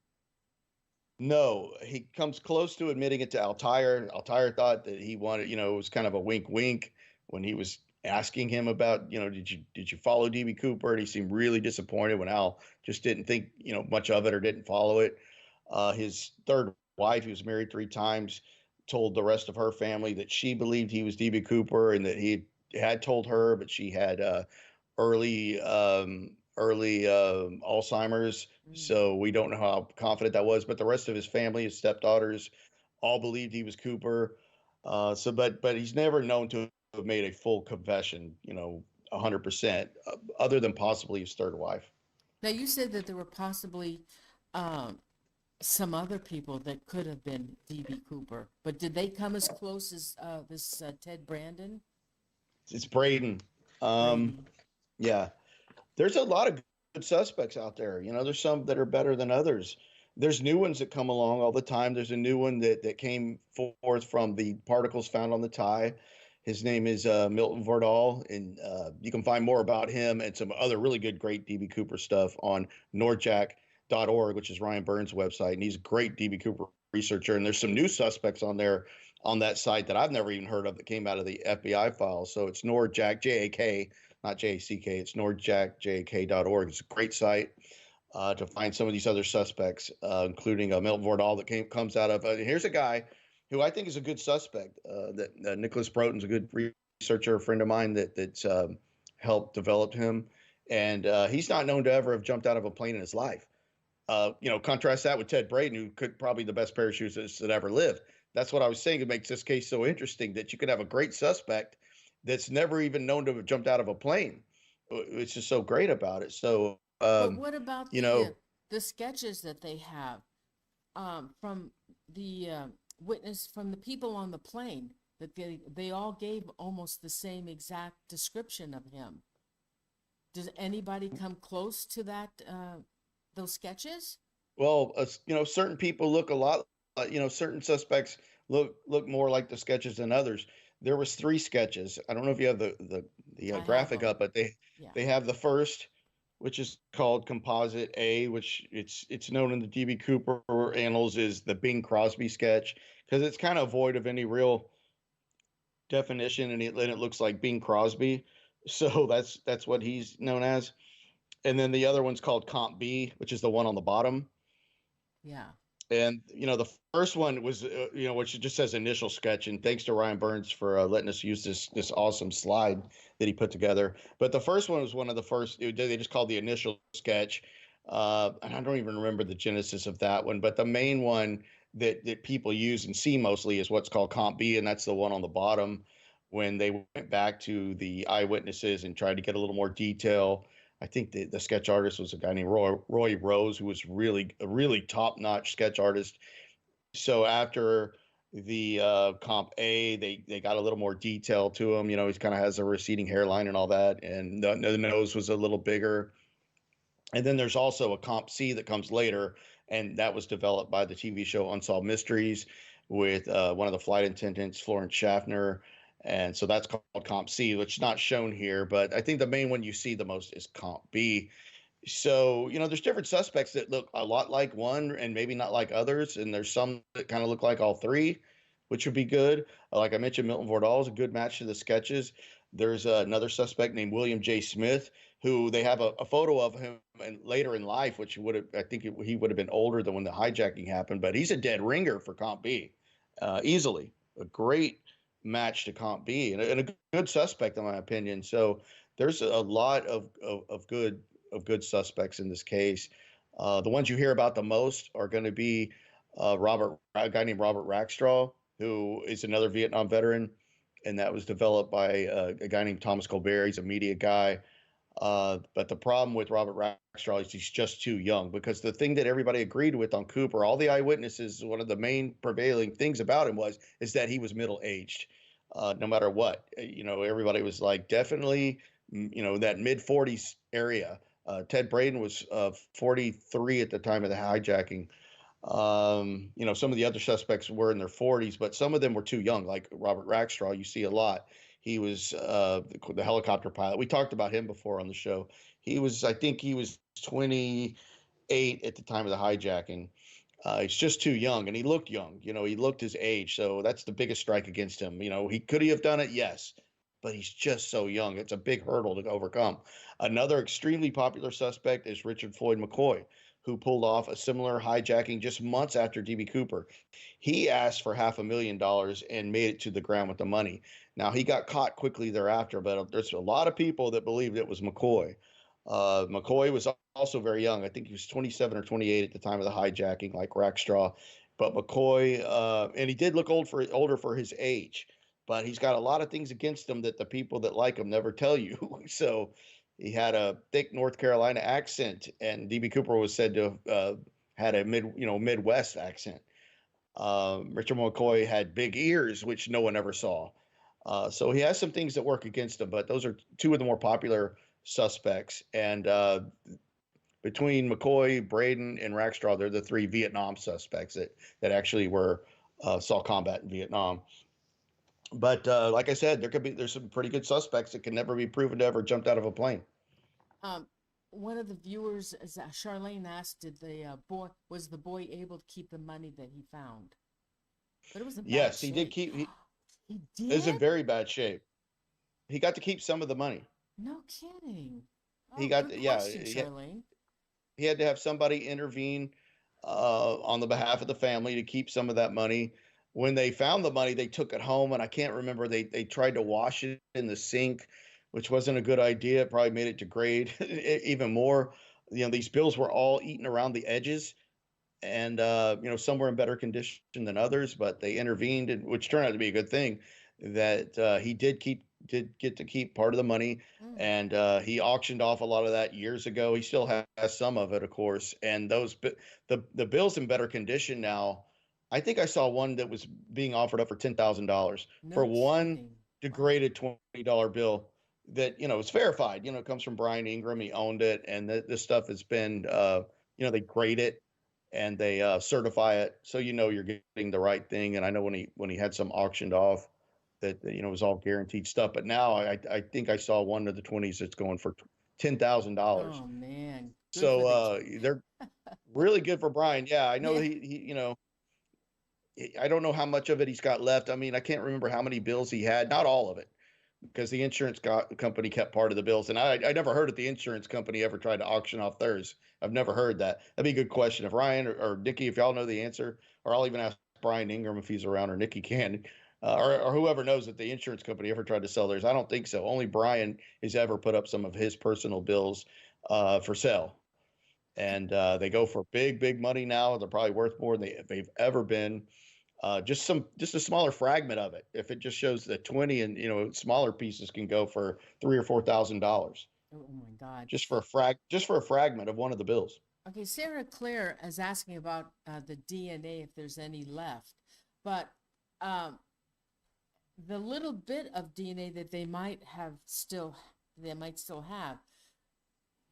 No, he comes close to admitting it to Altair. Altair thought that he wanted, it was kind of a wink, wink when he was asking him about, did you follow DB Cooper? And he seemed really disappointed when Al just didn't think, much of it or didn't follow it. His third wife, he was married 3 times, told the rest of her family that she believed he was DB Cooper and that he had told her, but she had early Alzheimer's, Mm. so we don't know how confident that was. But the rest of his family, his stepdaughters, all believed he was Cooper. But he's never known to have made a full confession, 100%, other than possibly his third wife. Now, you said that there were possibly um, some other people that could have been DB Cooper, but did they come as close as this Ted Brandon? It's Braden. Um, Braden. yeah, there's a lot of good suspects out there. There's some that are better than others. There's new ones that come along all the time. There's a new one that came forth from the particles found on the tie. His name is Milton Vordal, and you can find more about him and some other really good, great DB Cooper stuff on nordjack.org, which is Ryan Burns' website. And he's a great DB Cooper researcher. And there's some new suspects on there on that site that I've never even heard of that came out of the FBI files. So it's Nordjack, JAK, not JCK. It's nordjackjk.org. It's a great site to find some of these other suspects, including Milton Vordal that comes out of. Here's a guy who I think is a good suspect. That Nicholas Broughton's a good researcher, a friend of mine that's helped develop him, and he's not known to ever have jumped out of a plane in his life. Contrast that with Ted Braden, who could probably the best parachutist that ever lived. That's what I was saying. It makes this case so interesting that you could have a great suspect that's never even known to have jumped out of a plane. It's just so great about it. So, But what about you know, the sketches that they have from the witness from the people on the plane that they all gave almost the same exact description of him? Does anybody come close to that those sketches? well, certain people look a lot. Certain suspects look more like the sketches than others. There was 3 sketches. I don't know if you have the I have graphic them. up, but they Yeah. they have the first, which is called Composite A, which it's known in the DB Cooper annals as the Bing Crosby sketch because it's kind of void of any real definition, and it looks like Bing Crosby. So that's what he's known as. And then the other one's called Comp B, which is the one on the bottom. Yeah. And the first one was which just says initial sketch. And thanks to Ryan Burns for letting us use this awesome slide that he put together. But the first one was one of the first. They just called the initial sketch, and I don't even remember the genesis of that one. But the main one that people use and see mostly is what's called Comp B, and that's the one on the bottom. When they went back to the eyewitnesses and tried to get a little more detail, I think the sketch artist was a guy named Roy Rose, who was really a really top notch sketch artist. So after the comp A, they got a little more detail to him. He kind of has a receding hairline and all that, and the nose was a little bigger. And then there's also a comp C that comes later, and that was developed by the TV show Unsolved Mysteries with one of the flight attendants, Florence Schaffner. And so that's called Comp C, which is not shown here, but I think the main one you see the most is Comp B. So, there's different suspects that look a lot like one and maybe not like others. And there's some that kind of look like all three, which would be good. Like I mentioned, Milton Vordal is a good match to the sketches. There's another suspect named William J. Smith, who they have a photo of him and later in life, which would have, I think he would have been older than when the hijacking happened, but he's a dead ringer for Comp B, easily. A great match to Comp B and a good suspect, in my opinion. So there's a lot of good suspects in this case. The ones you hear about the most are going to be a guy named Robert Rackstraw, who is another Vietnam veteran, and that was developed by a guy named Thomas Colbert. He's a media guy. But the problem with Robert Rackstraw is he's just too young, because the thing that everybody agreed with on Cooper, all the eyewitnesses, one of the main prevailing things about him is that he was middle aged. No matter what, everybody was like definitely, that mid 40s area. Ted Braden was 43 at the time of the hijacking. Some of the other suspects were in their 40s, but some of them were too young, like Robert Rackstraw. You see a lot. He was the helicopter pilot. We talked about him before on the show. I think he was 28 at the time of the hijacking. He's just too young, and he looked young. He looked his age, so that's the biggest strike against him. Could he have done it? Yes, but he's just so young. It's a big hurdle to overcome. Another extremely popular suspect is Richard Floyd McCoy, who pulled off a similar hijacking just months after DB Cooper. He asked for $500,000 and made it to the ground with the money. Now, he got caught quickly thereafter, but there's a lot of people that believed it was McCoy. McCoy was also very young. I think he was 27 or 28 at the time of the hijacking, like Rackstraw. But McCoy, and he did look older for his age, but he's got a lot of things against him that the people that like him never tell you. So he had a thick North Carolina accent, and DB Cooper was said to have had a Midwest accent. Richard McCoy had big ears, which no one ever saw. So he has some things that work against him, but those are two of the more popular suspects. And between McCoy, Braden, and Rackstraw, they're the three Vietnam suspects that actually saw combat in Vietnam. But like I said, there's some pretty good suspects that can never be proven to ever jumped out of a plane. One of the viewers, Charlene asked, "Did was the boy able to keep the money that he found?" But it was in bad Yes, shape. he did keep. He did. It was in very bad shape. He got to keep some of the money. No kidding. He got good yeah. question, Charlene. He had to have somebody intervene on the behalf of the family to keep some of that money. When they found the money, they took it home, and I can't remember. They tried to wash it in the sink, which wasn't a good idea. It probably made it degrade even more. These bills were all eaten around the edges, and some were in better condition than others, but they intervened, which turned out to be a good thing. That he did get to keep part of the money, and he auctioned off a lot of that years ago. He still has some of it, of course, and the bill's in better condition now. I think I saw one that was being offered up for $10,000 for one degraded $20 bill that was verified. It comes from Brian Ingram. He owned it, and this stuff has been they grade it and they certify it, so you're getting the right thing. And I know when he had some auctioned off, that it was all guaranteed stuff. But now I think I saw one of the 20s that's going for $10,000. Oh man! Good so they're really good for Brian. Yeah, I know he I don't know how much of it he's got left. I mean, I can't remember how many bills he had. Not all of it, because the insurance company kept part of the bills. And I never heard that the insurance company ever tried to auction off theirs. I've never heard that. That'd be a good question. If Ryan or Nikki, if y'all know the answer, or I'll even ask Brian Ingram if he's around, or Nikki can, or whoever knows that the insurance company ever tried to sell theirs. I don't think so. Only Brian has ever put up some of his personal bills for sale. And they go for big money now. They're probably worth more than they've ever been. Just a smaller fragment of it. If it just shows that 20 and smaller pieces can go for $3,000 or $4,000. Oh my God! Just for a fragment of one of the bills. Okay, Sarah Claire is asking about the DNA, if there's any left, but the little bit of DNA that they might still have,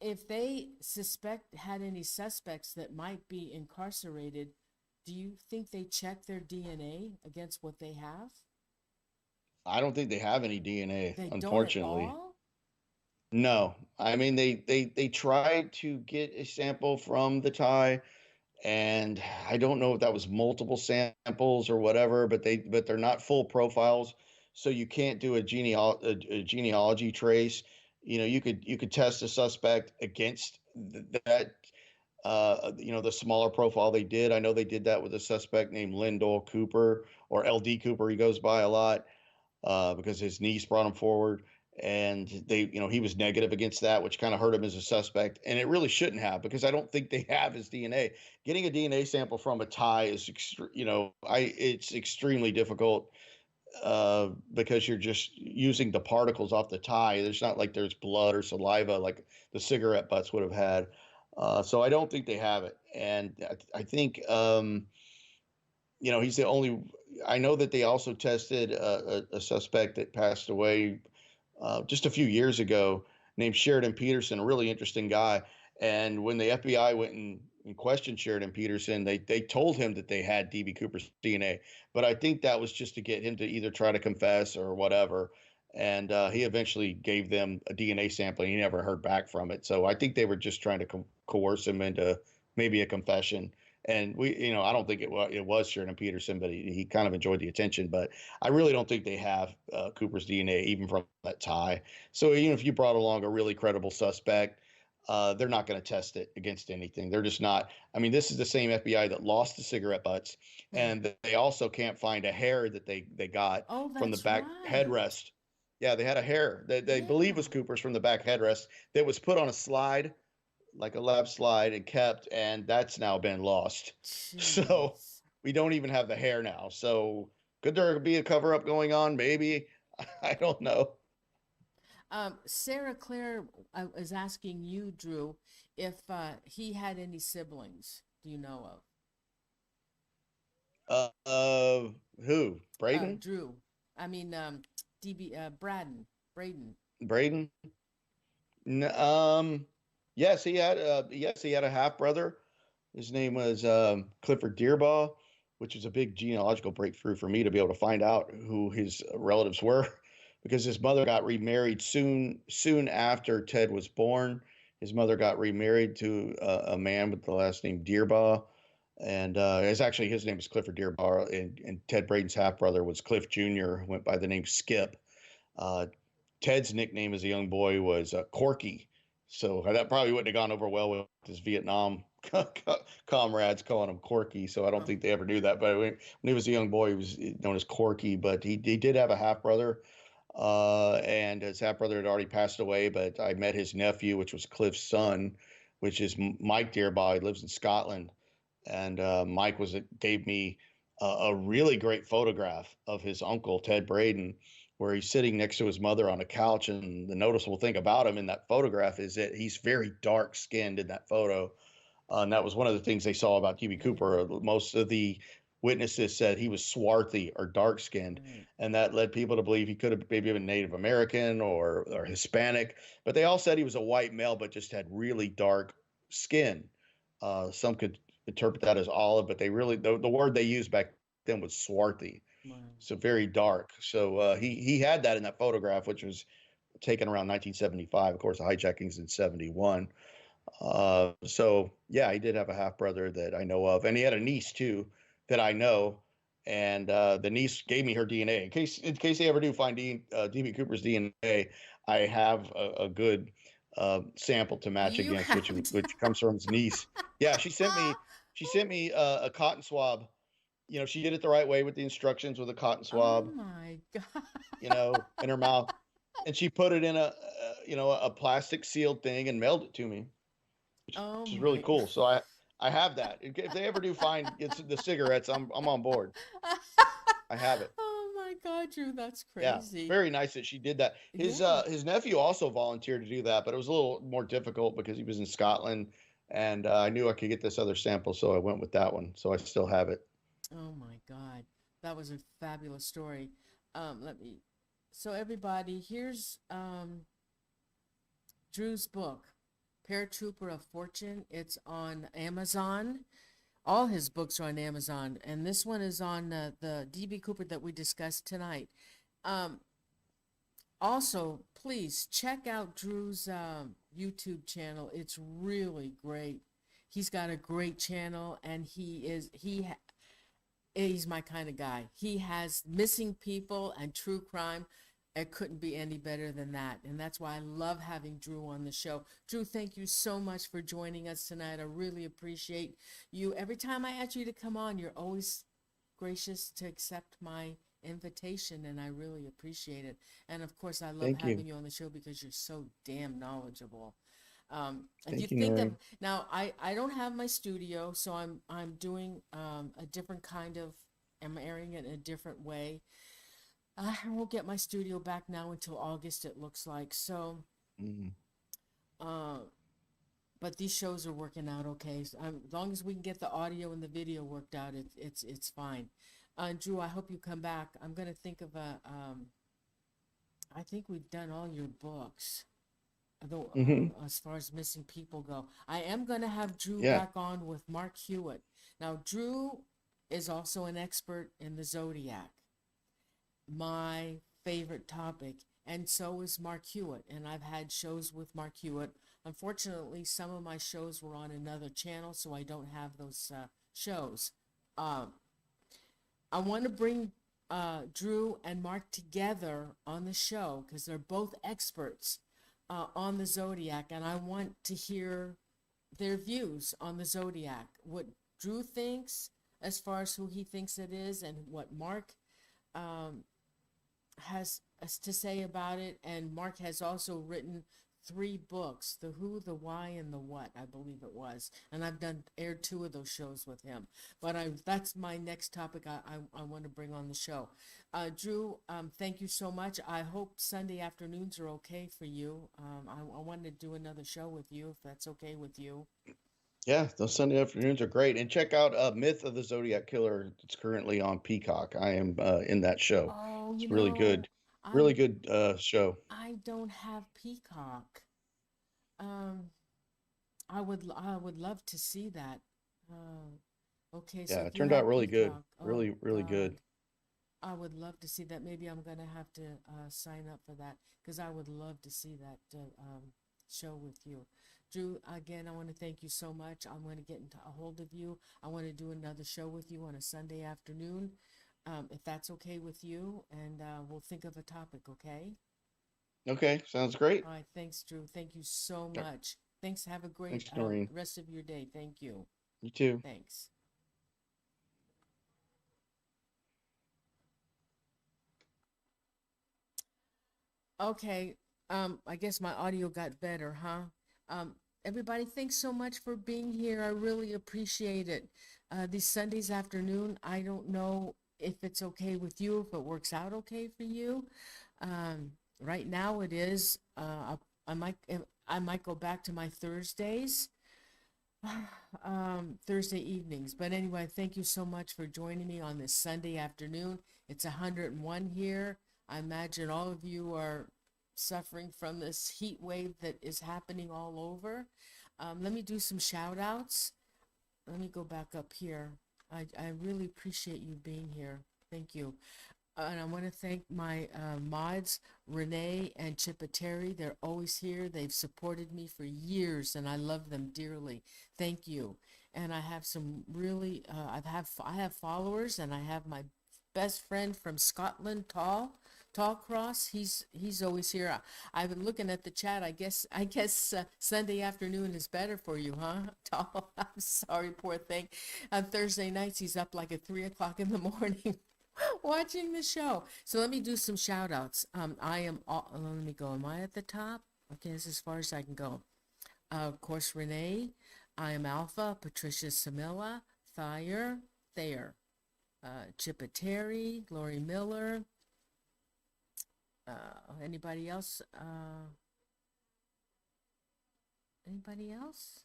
if they had any suspects that might be incarcerated, do you think they check their DNA against what they have? I don't think they have any DNA, they unfortunately. Don't at all? No. I mean, they tried to get a sample from the tie, and I don't know if that was multiple samples or whatever, but they're not full profiles, so you can't do a genealogy trace. You could test a suspect against that. The smaller profile they did. I know they did that with a suspect named Lyndall Cooper, or LD Cooper. He goes by a lot because his niece brought him forward, and he was negative against that, which kind of hurt him as a suspect. And it really shouldn't have, because I don't think they have his DNA. Getting a DNA sample from a tie is, it's extremely difficult because you're just using the particles off the tie. There's not like there's blood or saliva like the cigarette butts would have had. So I don't think they have it. And I think, he's the only. I know that they also tested a suspect that passed away just a few years ago named Sheridan Peterson, a really interesting guy. And when the FBI went and questioned Sheridan Peterson, they told him that they had DB Cooper's DNA. But I think that was just to get him to either try to confess or whatever. And he eventually gave them a DNA sample, and he never heard back from it. So I think they were just trying to coerce him into maybe a confession. And I don't think it was Sheridan Peterson, but he kind of enjoyed the attention. But I really don't think they have Cooper's DNA even from that tie. So even if you brought along a really credible suspect, they're not going to test it against anything. They're just not. I mean, this is the same FBI that lost the cigarette butts, and they also can't find a hair that they got Oh, from the that's back right. headrest. Yeah, they had a hair that they believe Yeah. was Cooper's from the back headrest that was put on a slide, like a lap slide, and kept, and that's now been lost. So Jeez. we don't even have the hair now. So could there be a cover up going on? Maybe. I don't know. Sarah Claire is asking you, Drew, if he had any siblings. Do you know Who? of? Braden? Drew. I mean, DB, Braden. Braden? Yes, he had a half brother. His name was Clifford Dearbaugh, which was a big genealogical breakthrough for me to be able to find out who his relatives were, because his mother got remarried soon after Ted was born. His mother got remarried to a man with the last name Dearbaugh, and it's actually his name is Clifford Dearbaugh, and Ted Braden's half brother was Cliff Jr., who went by the name Skip. Uh, Ted's nickname as a young boy was Corky, so that probably wouldn't have gone over well with his Vietnam comrades calling him Corky. So I don't Oh, think they ever knew that. But when he was a young boy, he was known as Corky. But he did have a half brother, and his half brother had already passed away. But I met his nephew, which was Cliff's son, which is Mike Dearbaugh. He lives in Scotland, and Mike gave me a really great photograph of his uncle Ted Braden, where he's sitting next to his mother on a couch. And the noticeable thing about him in that photograph is that he's very dark skinned in that photo. And that was one of the things they saw about DB Cooper. Most of the witnesses said he was swarthy or dark skinned, right. and that led people to believe he could have maybe been Native American or Hispanic. But they all said he was a white male, but just had really dark skin. Some could interpret that as olive, but the word they used back then was swarthy, Wow. so very dark. So he had that in that photograph, which was taken around 1975. Of course, the hijacking's in 71. So yeah, he did have a half brother that I know of, and he had a niece too that I know. And the niece gave me her DNA in case they ever do find DB Cooper's DNA. I have a good sample to match You against, which have to. which comes from his niece. Yeah, she sent me a cotton swab. She did it the right way with the instructions with a cotton Oh swab, my God. in her mouth, and she put it in a plastic sealed thing and mailed it to me, which Oh is really my. cool. So I have that. If they ever do find it's the cigarettes, I'm on board. I have it. Oh my God, Drew, that's Yeah, crazy. very nice that she did that. His Yeah. uh his nephew also volunteered to do that, but it was a little more difficult because he was in Scotland, and I knew I could get this other sample, so I went with that one. So I still have it. Oh my God. That was a fabulous story. Let me. So everybody, here's Drew's book, Paratrooper of Fortune. It's on Amazon. All his books are on Amazon, and this one is on the DB Cooper that we discussed tonight. Um, Also, please check out Drew's YouTube channel. It's really great. He's got a great channel, and he's my kind of guy. He has missing people and true crime. It couldn't be any better than that. And that's why I love having Drew on the show. Drew, thank you so much for joining us tonight. I really appreciate you. Every time I ask you to come on, you're always gracious to accept my invitation, and I really appreciate it. And of course, I love Thank you. having you on the show because you're so damn knowledgeable. If you Thank you, think of Noreen. now, I don't have my studio, so I'm doing a different kind of, I'm airing it in a different way. I won't get my studio back now until August, it looks like. So, Mhm. uh, but these shows are working out okay. So as long as we can get the audio and the video worked out, it's fine. Drew, I hope you come back. I'm gonna think of a. I think we've done all your books, although Mhm. as far as missing people go. I am gonna have Drew Yeah. back on with Mark Hewitt. Now, Drew is also an expert in the zodiac, my favorite topic, and so is Mark Hewitt. And I've had shows with Mark Hewitt. Unfortunately, some of my shows were on another channel, so I don't have those shows. I want to bring Drew and Mark together on the show because they're both experts on the zodiac, and I want to hear their views on the zodiac, what Drew thinks as far as who he thinks it is, and what Mark has to say about it. And Mark has also written 3 books, the who, the why, and the what, I believe it was, and I've aired 2 of those shows with him. But that's my next topic I want to bring on the show. Drew, thank you so much. I hope Sunday afternoons are okay for you. I want to do another show with you, if that's okay with you. Yeah, those Sunday afternoons are great. And check out Myth of the Zodiac Killer. It's currently on Peacock. I am in that show. Oh, It's really good. I Really good show. I don't have Peacock. I would love to see that. Okay, so Yeah, if it you turned out have really good. Peacock, Really, really good. I would love to see that. Maybe I'm gonna have to sign up for that because I would love to see that show with you. Drew, again, I want to thank you so much. I'm going to get into a hold of you. I want to do another show with you on a Sunday afternoon, if that's okay with you, and we'll think of a topic, okay? Okay, sounds great. All right, thanks, Drew. Thank you so Yeah. much. Thanks. Have a great Thanks, Norene. rest of your day. Thank you. You too. Thanks. Okay, I guess my audio got better, huh? Everybody, thanks so much for being here. I really appreciate it. These Sundays afternoon, I don't know if it's okay with you, if it works out okay for you. Right now it is. I might go back to my Thursdays, Thursday evenings. But anyway, thank you so much for joining me on this Sunday afternoon. It's 101 here. I imagine all of you are suffering from this heat wave that is happening all over. Let me do some shout outs. Let me go back up here. I really appreciate you being here. Thank you. And I want to thank my mods, Renee and Chipateri. They're always here. They've supported me for years, and I love them dearly. Thank you. And I have some really, I have followers, and I have my best friend from Scotland, Tallcross. He's always here. I've been looking at the chat. I guess Sunday afternoon is better for you, huh? Tall. I'm sorry, poor thing. On Thursday nights, he's up like at 3 o'clock in the morning. Watching the show. So let me do some shout outs. I am all, let me go. Am I at the top? Okay, this is as far as I can go. Of course, Renee. I am Alpha, Patricia Samila, Thayer, Chipateri, Lori Miller. Anybody else? Anybody else?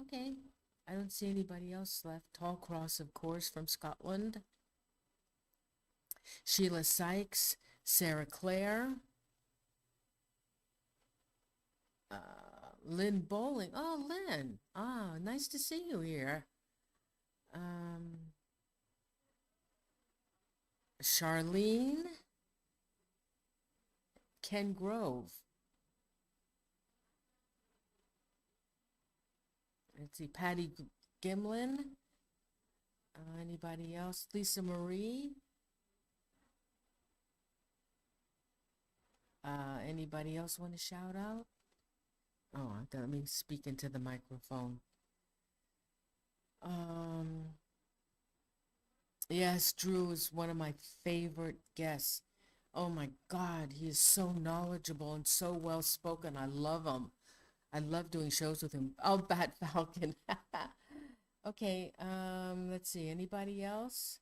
Okay. I don't see anybody else left. Tallcross, of course, from Scotland. Sheila Sykes, Sarah Clare, Lynn Bowling. Oh, Lynn. Ah, nice to see you here. Charlene, Ken Grove. Let's see, Patty Gimlin. Anybody else? Lisa Marie. Anybody else want to shout out? Oh, I got me speak into the microphone. Yes, Drew is one of my favorite guests. Oh my God, he is so knowledgeable and so well spoken. I love him. I love doing shows with him. Oh, Bat Falcon. Okay, let's see. Anybody else?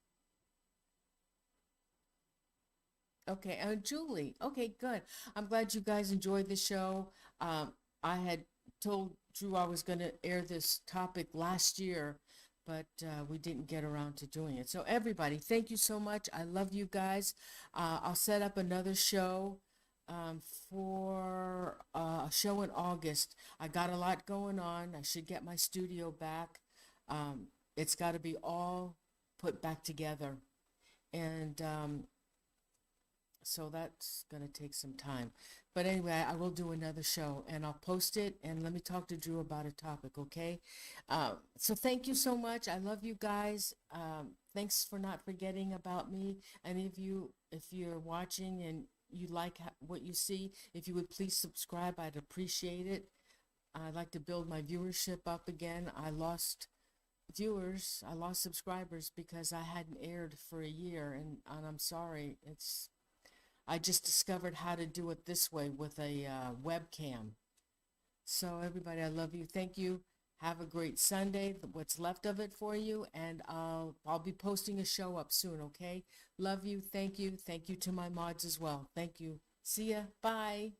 Okay, Julie. Okay, good. I'm glad you guys enjoyed the show. I had told Drew I was going to air this topic last year, but we didn't get around to doing it. So everybody, thank you so much. I love you guys. I'll set up another show for a show in August. I got a lot going on. I should get my studio back. It's got to be all put back together. And So that's going to take some time. But anyway, I will do another show and I'll post it and let me talk to Drew about a topic, okay? So thank you so much. I love you guys. Thanks for not forgetting about me. And if you're watching and you like what you see, if you would please subscribe, I'd appreciate it. I'd like to build my viewership up again. I lost viewers, I lost subscribers because I hadn't aired for a year, and I'm sorry. I just discovered how to do it this way with a webcam. So everybody, I love you. Thank you. Have a great Sunday, what's left of it for you, and I'll be posting a show up soon, okay? Love you. Thank you. Thank you to my mods as well. Thank you. See ya. Bye.